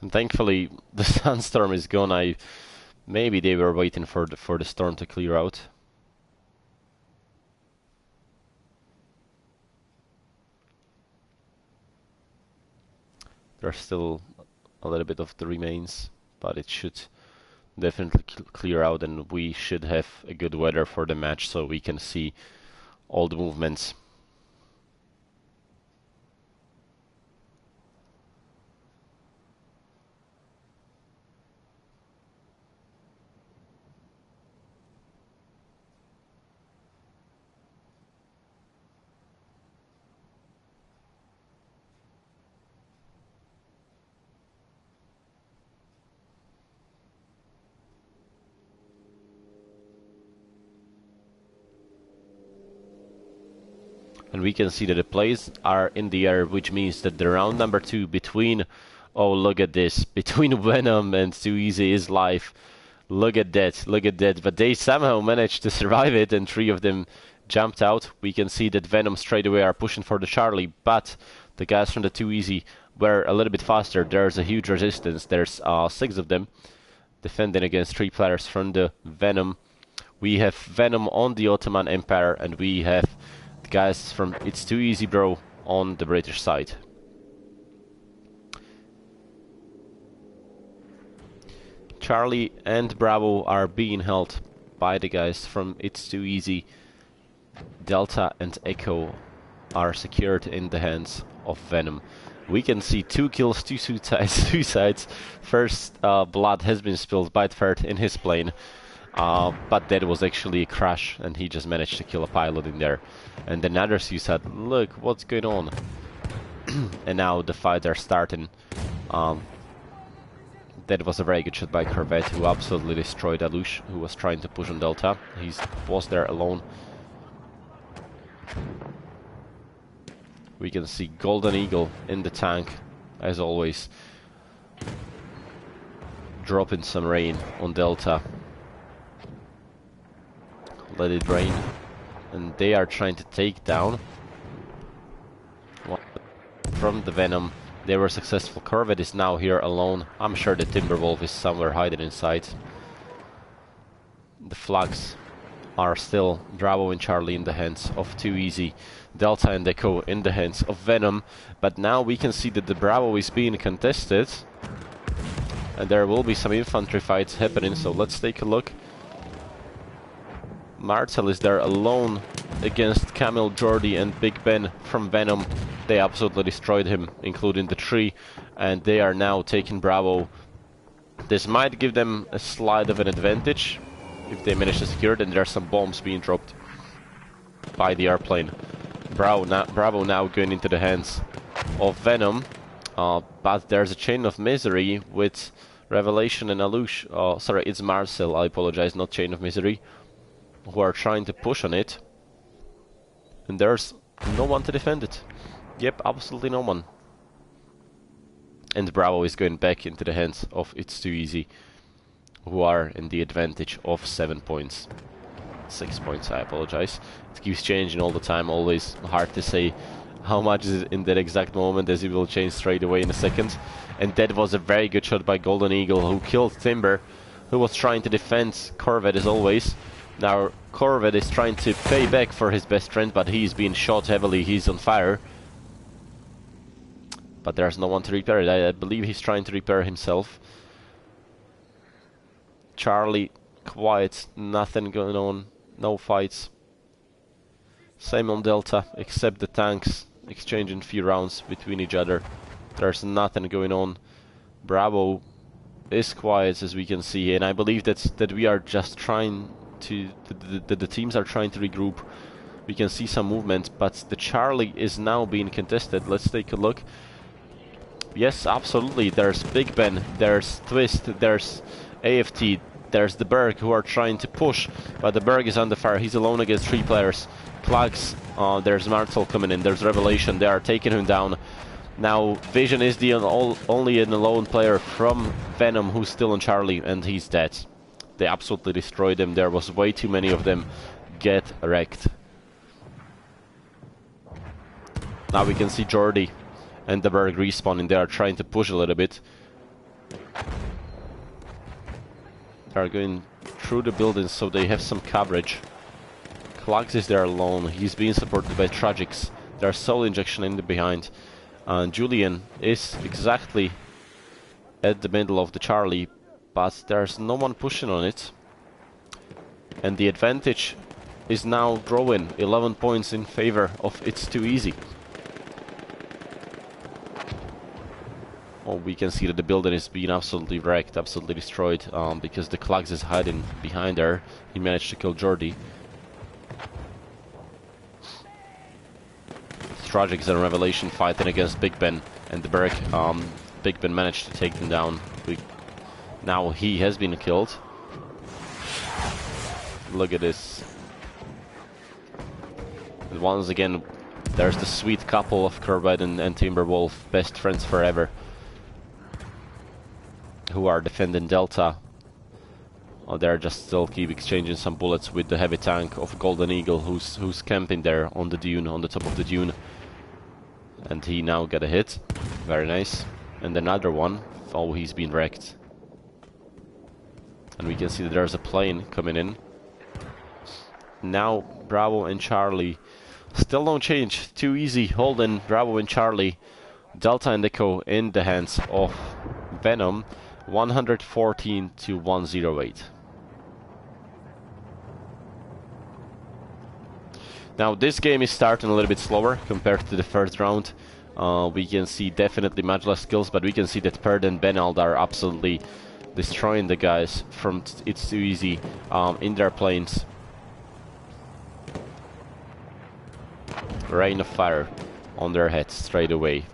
And thankfully, the sandstorm is gone. Maybe they were waiting for the storm to clear out. There's still a little bit of the remains, but it should definitely clear out, and we should have a good weather for the match, so we can see all the movements. And we can see that the plays are in the air, which means that the round number 2 between, oh look at this, between Venom and Too Easy is live. Look at that, look at that. But they somehow managed to survive it, and 3 of them jumped out. We can see that Venom straight away are pushing for the Charlie, but the guys from the Too Easy were a little bit faster. There's a huge resistance. There's 6 of them defending against 3 players from the Venom. We have Venom on the Ottoman Empire, and we have the guys from It's Too Easy Bro on the British side. Charlie and Bravo are being held by the guys from It's Too Easy. Delta and Echo are secured in the hands of Venom. We can see 2 kills, 2 suicides. First blood has been spilled by Third in his plane. But that was actually a crash, and he just managed to kill a pilot in there. And another suicide. Look, what's going on? And now the fights are starting. That was a very good shot by Corvette, who absolutely destroyed Alush, who was trying to push on Delta. He was there alone. We can see Golden Eagle in the tank, as always, dropping some rain on Delta. Let it rain. And they are trying to take down from the Venom. They were successful. Corvette is now here alone. I'm sure the Timberwolf is somewhere hiding inside. The flags are still Bravo and Charlie in the hands of Too Easy. Delta and Echo in the hands of Venom. But now we can see that the Bravo is being contested. And there will be some infantry fights happening, so let's take a look. Marcel is there alone against Camille, Jordy and Big Ben from Venom. They absolutely destroyed him, including the tree, and they are now taking Bravo. This might give them a slight of an advantage if they manage to secure it, and there are some bombs being dropped by the airplane. Bravo now going into the hands of Venom, but there's a chain of misery with Revelation and Alush. Sorry, it's Marcel, I apologize, not Chain of Misery, who are trying to push on it, and there's no one to defend it. Yep, absolutely no one. And Bravo is going back into the hands of It's Too Easy, who are in the advantage of 7 points. 6 points, I apologize. It keeps changing all the time, always hard to say how much is in that exact moment, as it will change straight away in a second. And that was a very good shot by Golden Eagle, who killed Timber, who was trying to defend Corvette as always. Now Corvette is trying to pay back for his best friend, but he's being shot heavily, he's on fire. But there's no one to repair it. I believe he's trying to repair himself. Charlie, quiet, nothing going on, no fights. Same on Delta, except the tanks exchanging few rounds between each other. There's nothing going on. Bravo is quiet, as we can see, and I believe that we are just trying to... the teams are trying to regroup. We can see some movement, but the Charlie is now being contested. Let's take a look. Yes, absolutely. There's Big Ben, there's Twist, there's AFT, there's the Berg, who are trying to push, but the Berg is under fire. He's alone against 3 players. Plugs, there's Martel coming in, there's Revelation, they are taking him down. Now Vision is the only an alone player from Venom who's still on Charlie, and he's dead. They absolutely destroyed him. There was way too many of them. Get wrecked. Now we can see Jordy and the Berg respawning. They are trying to push a little bit. They are going through the buildings so they have some coverage. Klax is there alone. He's being supported by Tragics. There's soul injection in the behind. And Julian is exactly at the middle of the Charlie, but there's no one pushing on it. And the advantage is now drawing 11 points in favor of It's Too Easy. Oh, we can see that the building is being absolutely wrecked, absolutely destroyed, because the Klax is hiding behind there. He managed to kill Jordi. Tragics and Revelation fighting against Big Ben and the Berg. Big Ben managed to take them down. Now he has been killed. Look at this. And once again, there's the sweet couple of Corvette and Timberwolf, best friends forever, who are defending Delta. Oh, they're just still keep exchanging some bullets with the heavy tank of Golden Eagle, who's camping there on the dune, on the top of the dune. And he now got a hit. Very nice. And another one. Oh, he's been wrecked. And we can see that there's a plane coming in. Now Bravo and Charlie still no change. Too Easy holding Bravo and Charlie. Delta and Echo in the hands of Venom. 114 to 108. Now this game is starting a little bit slower compared to the first round. We can see definitely much less skills, but we can see that Perd and Benald are absolutely destroying the guys from It's Too Easy in their planes. Rain of fire on their heads straight away.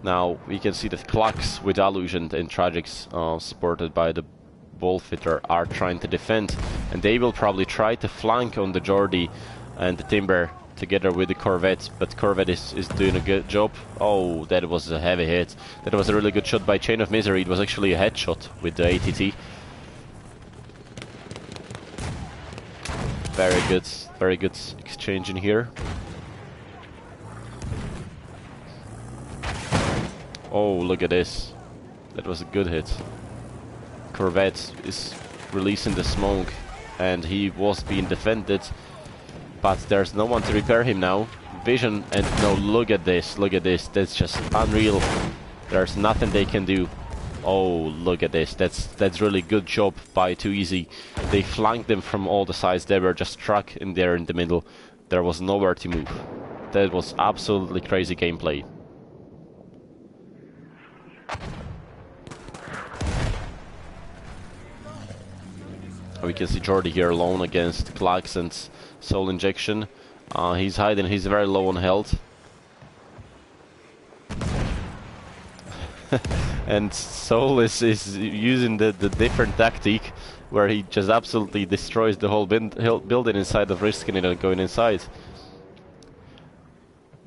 Now we can see that Klax with Illusion and Tragics, supported by the Bullfitter, are trying to defend, and they will probably try to flank on the Jordi and the Timber together with the Corvette, but Corvette is doing a good job. Oh, that was a heavy hit. That was a really good shot by Chain of Misery. It was actually a headshot with the ATT. Very good exchange in here. Oh, look at this. That was a good hit. Corvette is releasing the smoke, and he was being defended, but there's no one to repair him now. Vision, and no, look at this, that's just unreal. There's nothing they can do. Oh, look at this, that's really good job by Too Easy. They flanked them from all the sides. They were just stuck in there in the middle. There was nowhere to move. That was absolutely crazy gameplay. We can see Jordi here alone against Klax and Soul Injection. He's hiding, he's very low on health. And Soul is using the different tactic, where he just absolutely destroys the whole building inside of risking it and going inside.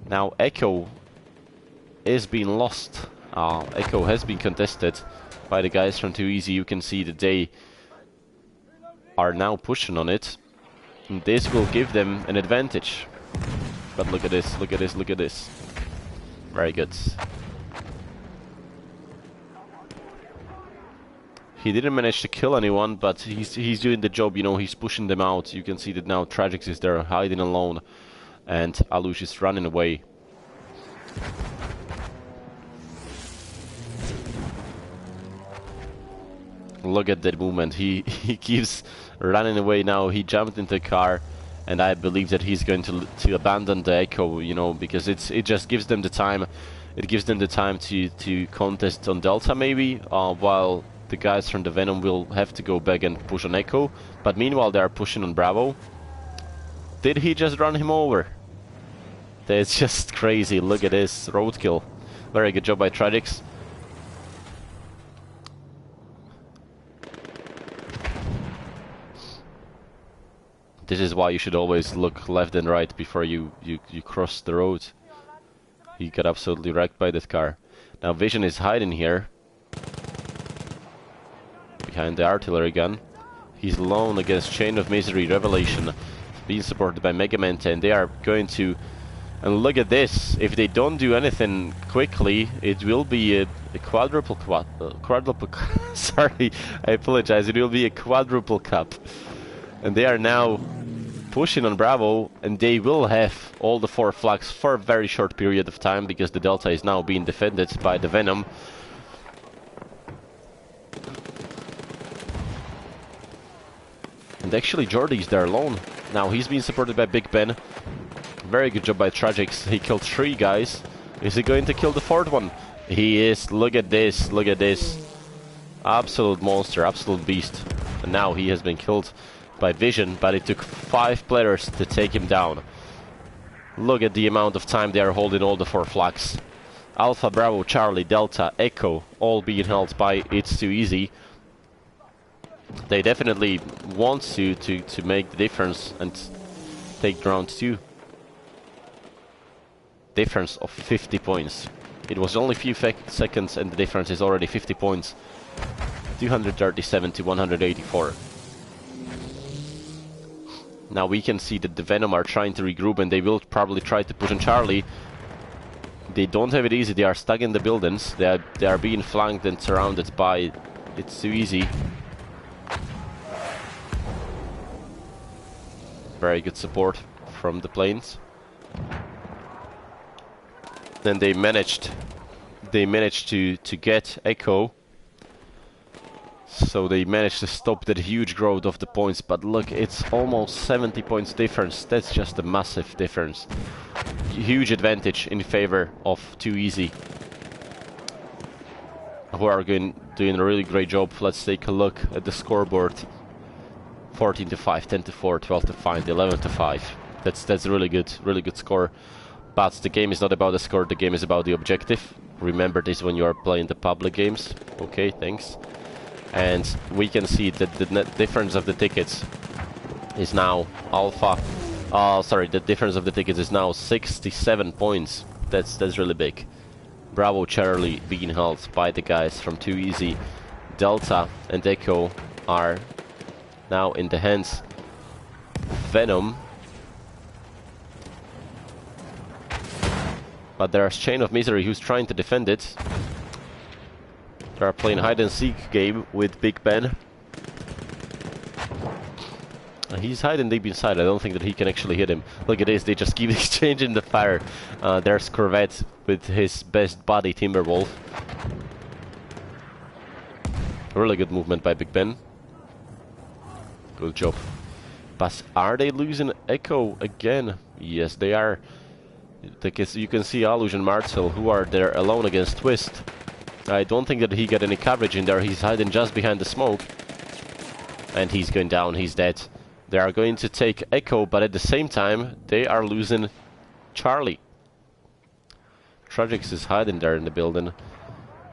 Now Echo is being lost. Echo has been contested by the guys from Too Easy. You can see that they are now pushing on it, and this will give them an advantage. But look at this, look at this, look at this. Very good. He didn't manage to kill anyone, but he's doing the job, you know, he's pushing them out. You can see that now Tragics is there hiding alone, and Alush is running away. Look at that movement. He keeps running away now. He jumped into the car, and I believe that he's going to abandon the Echo, you know, because it just gives them the time. It gives them the time to contest on Delta maybe, while the guys from the Venom will have to go back and push on Echo. But meanwhile they are pushing on Bravo. Did he just run him over? That's just crazy. Look at this roadkill. Very good job by Tragics. This is why you should always look left and right before you cross the road. He got absolutely wrecked by that car. Now Vision is hiding here behind the artillery gun. He's alone against Chain of Misery, Revelation, being supported by Mega Man 10. They are going to And look at this. If they don't do anything quickly, it will be a quadruple sorry, I apologize. It will be a quadruple cup. And they are now pushing on Bravo, and they will have all the 4 flags for a very short period of time because the Delta is now being defended by the Venom. And actually Jordy's there alone. Now he's being supported by Big Ben. Very good job by Tragix. He killed 3 guys. Is he going to kill the 4th one? He is. Look at this. Look at this. Absolute monster. Absolute beast. And now he has been killed by Vision, but it took 5 players to take him down. Look at the amount of time they are holding all the 4 flags. Alpha, Bravo, Charlie, Delta, Echo, all being held by It's Too Easy. They definitely want to make the difference and take round 2. Difference of 50 points. It was only a few seconds and the difference is already 50 points. 237 to 184. Now we can see that the Venom are trying to regroup and they will probably try to push on Charlie. They don't have it easy. They are stuck in the buildings. They are being flanked and surrounded by It's Too Easy. Very good support from the planes. Then they managed to get Echo. So they managed to stop that huge growth of the points, but look, it's almost 70 points difference. That's just a massive difference. Huge advantage in favor of Too Easy, who are doing a really great job. Let's take a look at the scoreboard. 14 to 5, 10 to 4, 12 to 5, 11 to 5. That's really good score. But the game is not about the score, the game is about the objective. Remember this when you are playing the public games. Okay, thanks. And we can see that the net difference of the tickets is now the difference of the tickets is now 67 points. That's really big. Bravo, Charlie being held by the guys from Too Easy. Delta and Echo are now in the hands of Venom. But there's Chain of Misery who's trying to defend it. They are playing hide and seek game with Big Ben. He's hiding deep inside. I don't think that he can actually hit him. Look at this, they just keep exchanging the fire. There's Corvette with his best buddy Timberwolf. Really good movement by Big Ben. Good job. But are they losing Echo again? Yes, they are. You can see Aluj and Marcel, who are there alone against Twist. I don't think that he got any coverage in there. He's hiding just behind the smoke. And he's going down. He's dead. They are going to take Echo, but at the same time, they are losing Charlie. Tragix is hiding there in the building,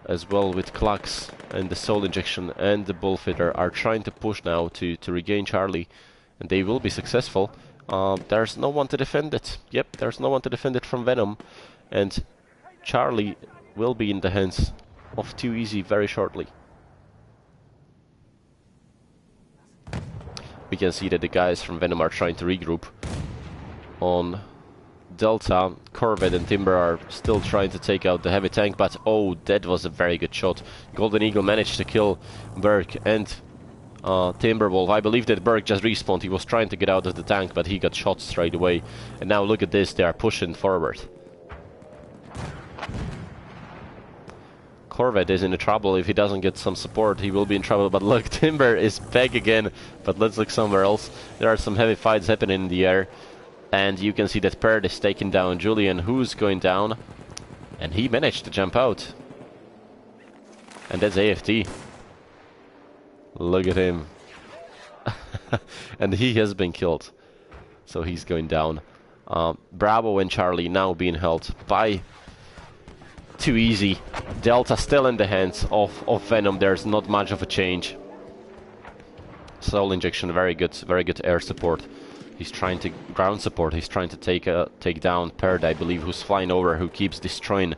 as well with Klux and the Soul Injection and the Bullfighter are trying to push now to regain Charlie. And they will be successful. There's no one to defend it. Yep, there's no one to defend it from Venom. And Charlie will be in the hands of Too Easy very shortly. We can see that the guys from Venom are trying to regroup. On Delta, Corvette and Timber are still trying to take out the heavy tank, but oh, that was a very good shot. Golden Eagle managed to kill Berg and Timberwolf. I believe that Berg just respawned. He was trying to get out of the tank, but he got shot straight away. And now look at this, they are pushing forward. Corvette is in trouble. If he doesn't get some support, he will be in trouble. But look, Timber is back again. But let's look somewhere else. There are some heavy fights happening in the air. And you can see that Perd is taking down Julian, who's going down. And he managed to jump out. And that's AFT. Look at him. And he has been killed. So he's going down. Bravo and Charlie now being held by Too Easy. Delta still in the hands of Venom. There's not much of a change. Soul Injection, very good air support. He's trying to ground support. He's trying to take down Perd, I believe, who's flying over, who keeps destroying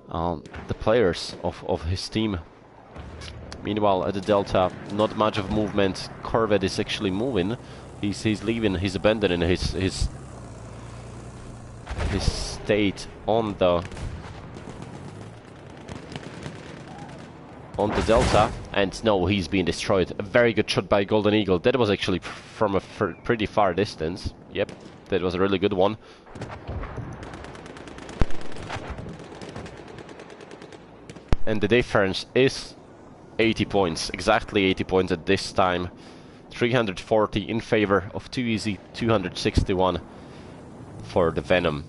the players of his team. Meanwhile, at the Delta, not much of movement. Corvette is actually moving. He's leaving. He's abandoning his he stayed on the Delta, and no, he's being destroyed. A very good shot by Golden Eagle. That was actually from a pretty far distance. Yep, that was a really good one. And the difference is 80 points, exactly 80 points at this time. 340 in favor of Too Easy, 261 for the Venom.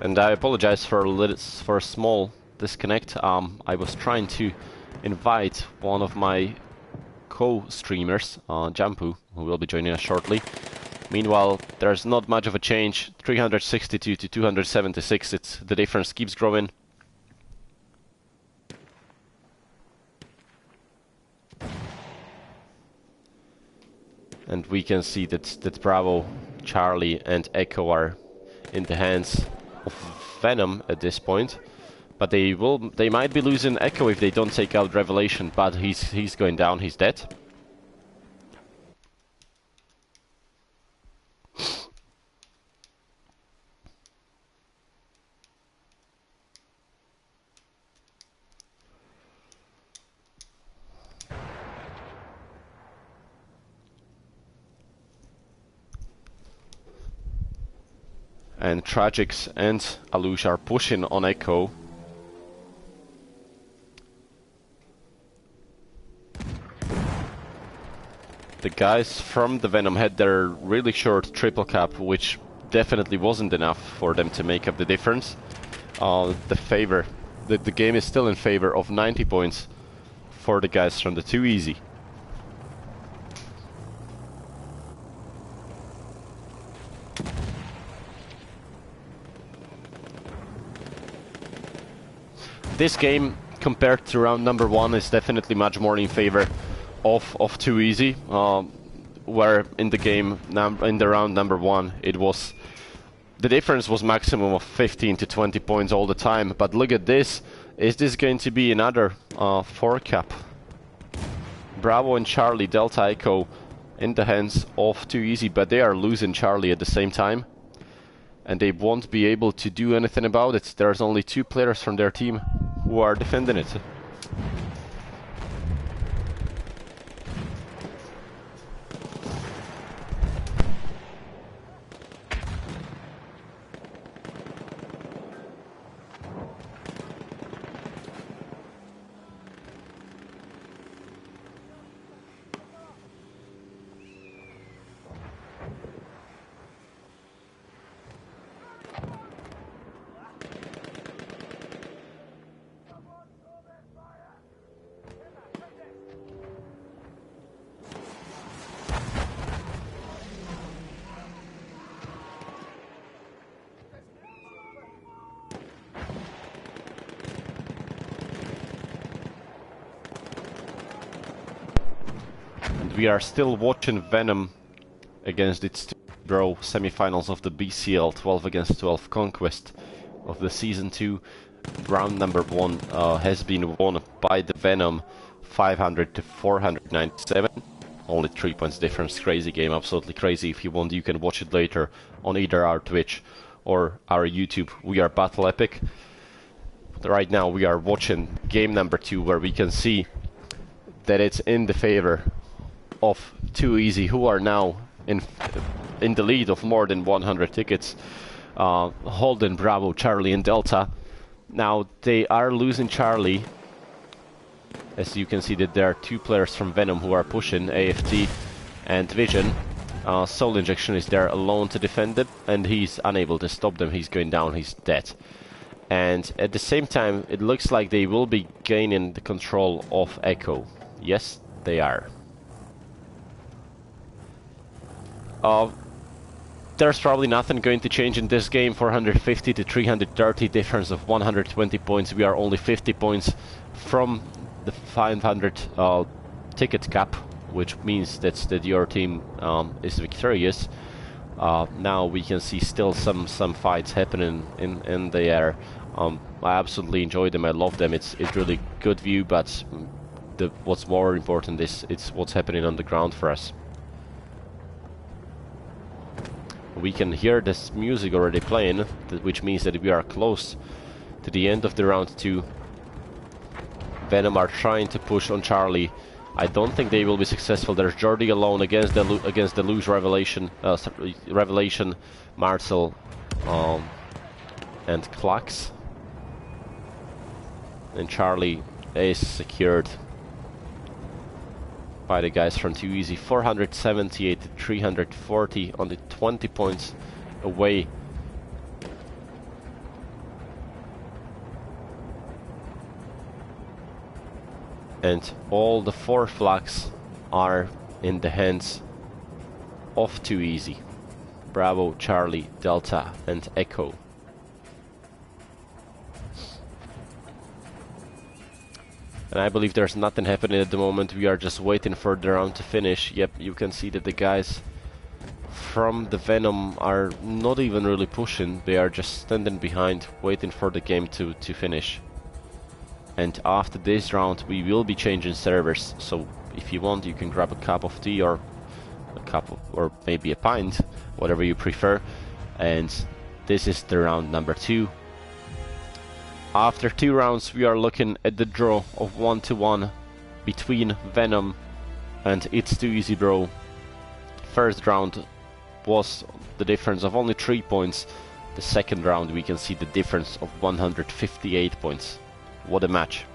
And I apologize for a small disconnect. I was trying to invite one of my co-streamers, Jampu, who will be joining us shortly. Meanwhile, there's not much of a change. 362 to 276. The difference keeps growing. And we can see that Bravo, Charlie, and Echo are in the hands of Venom at this point, but they might be losing Echo if they don't take out Revelation. But he's going down. He's dead. And Tragix and Alush are pushing on Echo. The guys from the Venom had their really short triple cap, which definitely wasn't enough for them to make up the difference. The game is still in favor of 90 points for the guys from the Too Easy. This game, compared to round number 1, is definitely much more in favor of Too Easy, where in the round number 1 the difference was maximum of 15 to 20 points all the time. But look at this. Is this going to be another 4 cap? Bravo and Charlie, Delta Echo in the hands of Too Easy, but they are losing Charlie at the same time, and they won't be able to do anything about it. There's only 2 players from their team who are defending it. We are still watching Venom against its bro semi-finals of the BCL 12 against 12 Conquest of the Season 2. Round number 1 has been won by the Venom, 500 to 497. Only 3 points difference. Crazy game, absolutely crazy. If you want, you can watch it later on either our Twitch or our YouTube. We are Battle Epic. Right now we are watching game number 2, where we can see that it's in the favor of Too Easy, who are now in the lead of more than 100 tickets. Holden, Bravo, Charlie and Delta. Now they are losing Charlie, as you can see that there are 2 players from Venom who are pushing, AFT and Vision. Soul Injection is there alone to defend it, and he's unable to stop them. He's going down, he's dead. And at the same time, it looks like they will be gaining the control of Echo. Yes, they are. there's probably nothing going to change in this game. 450 to 330, difference of 120 points. We are only 50 points from the 500 ticket cap, which means that your team is victorious. Now we can see still some fights happening in the air. I absolutely enjoy them. I love them. It's really good view, but what's more important is it's what's happening on the ground for us. We can hear this music already playing, which means that we are close to the end of the round 2. Venom are trying to push on Charlie. I don't think they will be successful. There's Jordi alone against the loose Revelation, Marcel, and Klax. And Charlie is secured by the guys from Too Easy. 478 to 340, only 20 points away. And all the 4 flags are in the hands of Too Easy. Bravo, Charlie, Delta, and Echo. And I believe there's nothing happening at the moment. We are just waiting for the round to finish. Yep, you can see that the guys from the Venom are not even really pushing. They are just standing behind, waiting for the game to finish. And after this round we will be changing servers, so if you want you can grab a cup of tea or a cup of, or maybe a pint, whatever you prefer. And this is the round number 2. After 2 rounds we are looking at the draw of 1-1 between Venom and It's Too Easy Bro. First round was the difference of only 3 points. The second round we can see the difference of 158 points. What a match.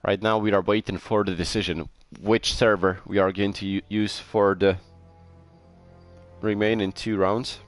Right now we are waiting for the decision which server we are going to use for the remaining 2 rounds.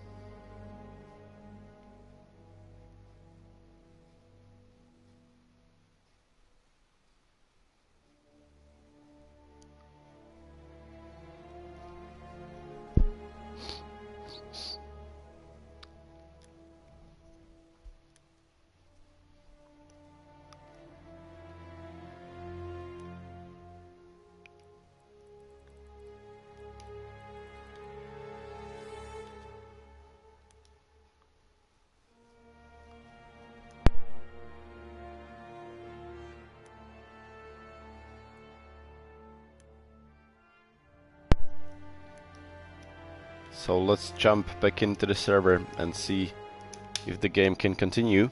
So let's jump back into the server and see if the game can continue.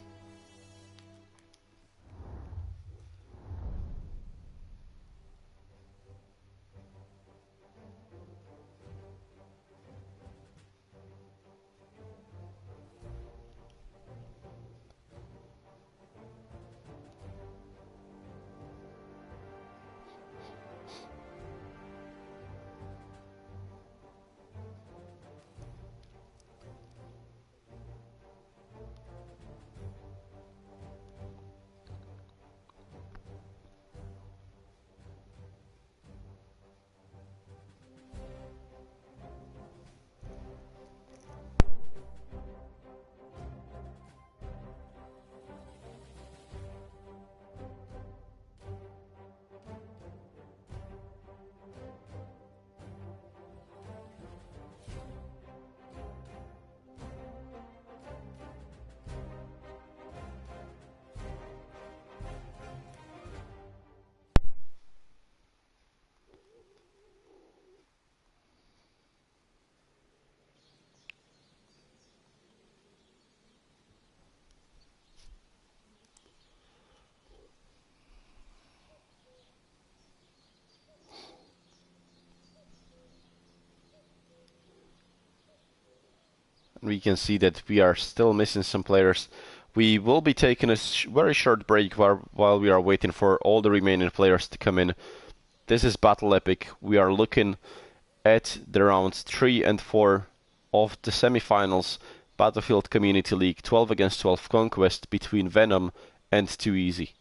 We can see that we are still missing some players. We will be taking a very short break while we are waiting for all the remaining players to come in. This is Battle Epic. We are looking at the rounds 3 and 4 of the semifinals Battlefield Community League 12 against 12 Conquest between Venom and Too Easy.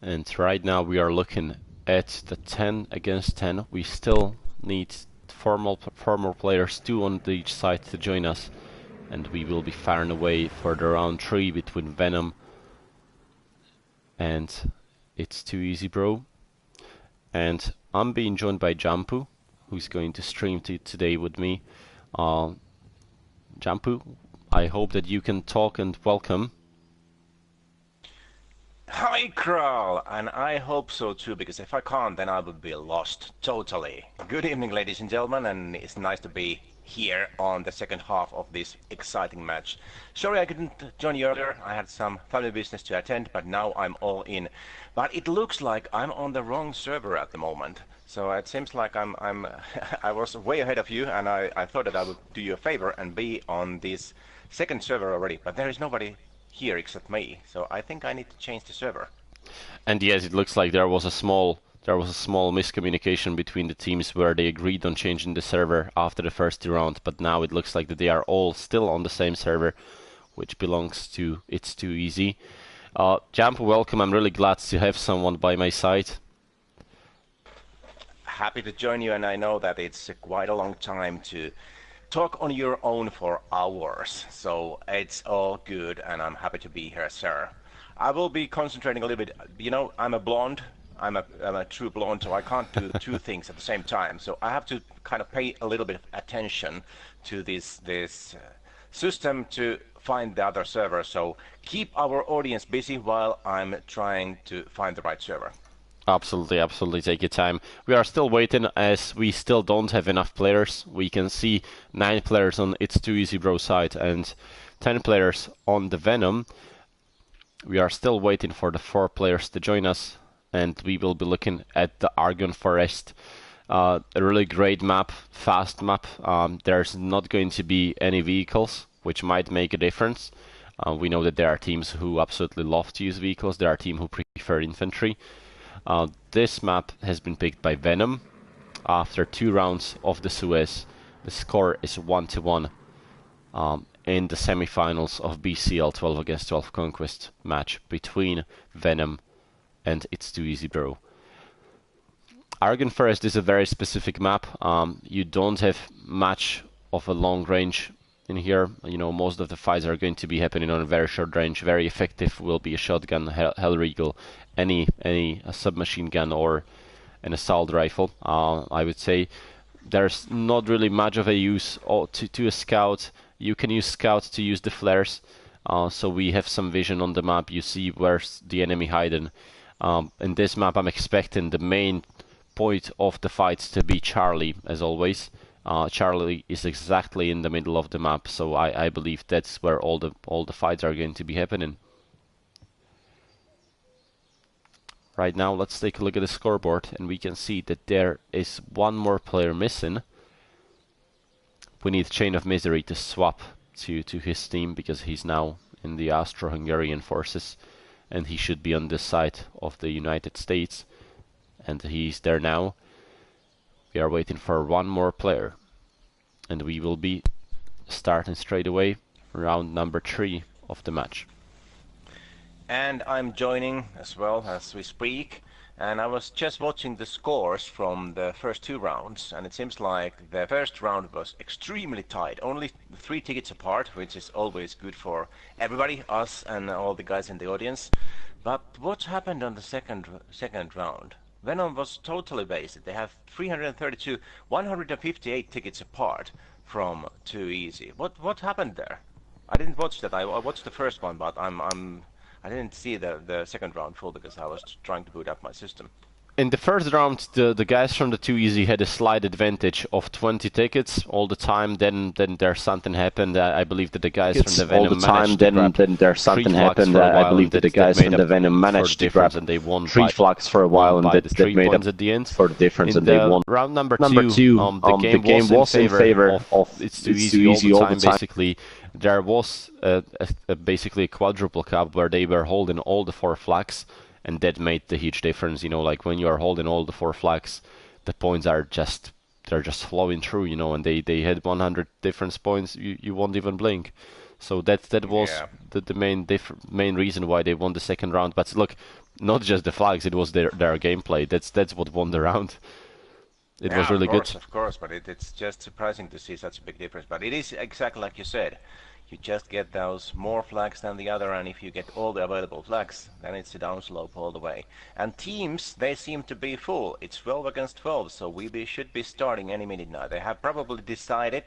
And right now we are looking at the 10 against 10. We still need four more players, 2 on each side to join us. And we will be firing away for the round 3 between Venom and It's Too Easy Bro. And I'm being joined by Jampu, who's going to stream today with me. Jampu, I hope that you can talk, and welcome. Hi, Kral, and I hope so too, because if I can't, then I would be lost totally. Good evening, ladies and gentlemen, and it's nice to be here on the second half of this exciting match. Sorry I couldn't join you earlier. I had some family business to attend, but now I'm all in. But it looks like I'm on the wrong server at the moment. So it seems like I was way ahead of you, and I thought that I would do you a favor and be on this second server already, but there is nobody here except me, so I think I need to change the server. And yes, it looks like there was a small miscommunication between the teams where they agreed on changing the server after the first 2 rounds, but now it looks like that they are all still on the same server, which belongs to It's Too Easy. Jamp, welcome. I'm really glad to have someone by my side. Happy to join you, and I know that it's quite a long time to talk on your own for hours, so it's all good, and I'm happy to be here, sir. I will be concentrating a little bit. You know, I'm a blonde. I'm a true blonde, so I can't do 2 things at the same time. So I have to kind of pay a little bit of attention to this system to find the other server. So keep our audience busy while I'm trying to find the right server. Absolutely, absolutely. Take your time. We are still waiting as we still don't have enough players. We can see 9 players on It's Too Easy Bro side and 10 players on the Venom. We are still waiting for the 4 players to join us, and we will be looking at the Argon Forest. A really great map, fast map. There's not going to be any vehicles, which might make a difference. We know that there are teams who absolutely love to use vehicles. There are teams who prefer infantry. This map has been picked by Venom. After 2 rounds of the Suez, the score is 1-1 in the semi-finals of BCL 12 against 12 Conquest match between Venom and It's Too Easy Bro. Argon Forest is a very specific map. You don't have much of a long range in here. You know, most of the fights are going to be happening on a very short range. Very effective will be a shotgun, Hellriegel, any a submachine gun or an assault rifle. I would say there's not really much of a use to a scout. You can use scout to use the flares. So we have some vision on the map. You see where's the enemy hiding. In this map, I'm expecting the main point of the fights to be Charlie, as always. Charlie is exactly in the middle of the map, so I believe that's where all the fights are going to be happening. Right now, let's take a look at the scoreboard, and we can see that there is one more player missing. We need Chain of Misery to swap to his team, because he's now in the Austro-Hungarian forces, and he should be on this side of the United States, and he's there now. We are waiting for one more player, and we will be starting straight away round number 3 of the match. And I'm joining as well as we speak, and I was just watching the scores from the first 2 rounds, and it seems like the first round was extremely tight, only 3 tickets apart, which is always good for everybody, us and all the guys in the audience. But what happened on the second round? Venom was totally based. They have 332, 158 tickets apart from Too Easy. What happened there? I didn't watch that. I watched the first one, but I didn't see the second round full because I was trying to boot up my system. In the first round, the guys from the Too Easy had a slight advantage of 20 tickets all the time. Then there's something happened. I believe that the guys from the Venom managed to grab then there's something happened. I believe that the guys from the Venom managed to grab and they won 3 flags for a while, and that made up at the end for the difference, and in they won. Round number 2, the game was in favor of It's Too Easy all the time. Basically, there was basically a quadruple cup where they were holding all the 4 flags. And that made the huge difference, you know, like when you are holding all the 4 flags, the points are they're just flowing through, you know, and they had 100 different points, you won't even blink. So that was the main reason why they won the second round. But look, not just the flags, it was their gameplay. That's what won the round. It was really good. Of course, but it's just surprising to see such a big difference. But it is exactly like you said. You just get those more flags than the other, and if you get all the available flags, then it's a downslope all the way. And teams, they seem to be full. It's 12 against 12, so we should be starting any minute now. They have probably decided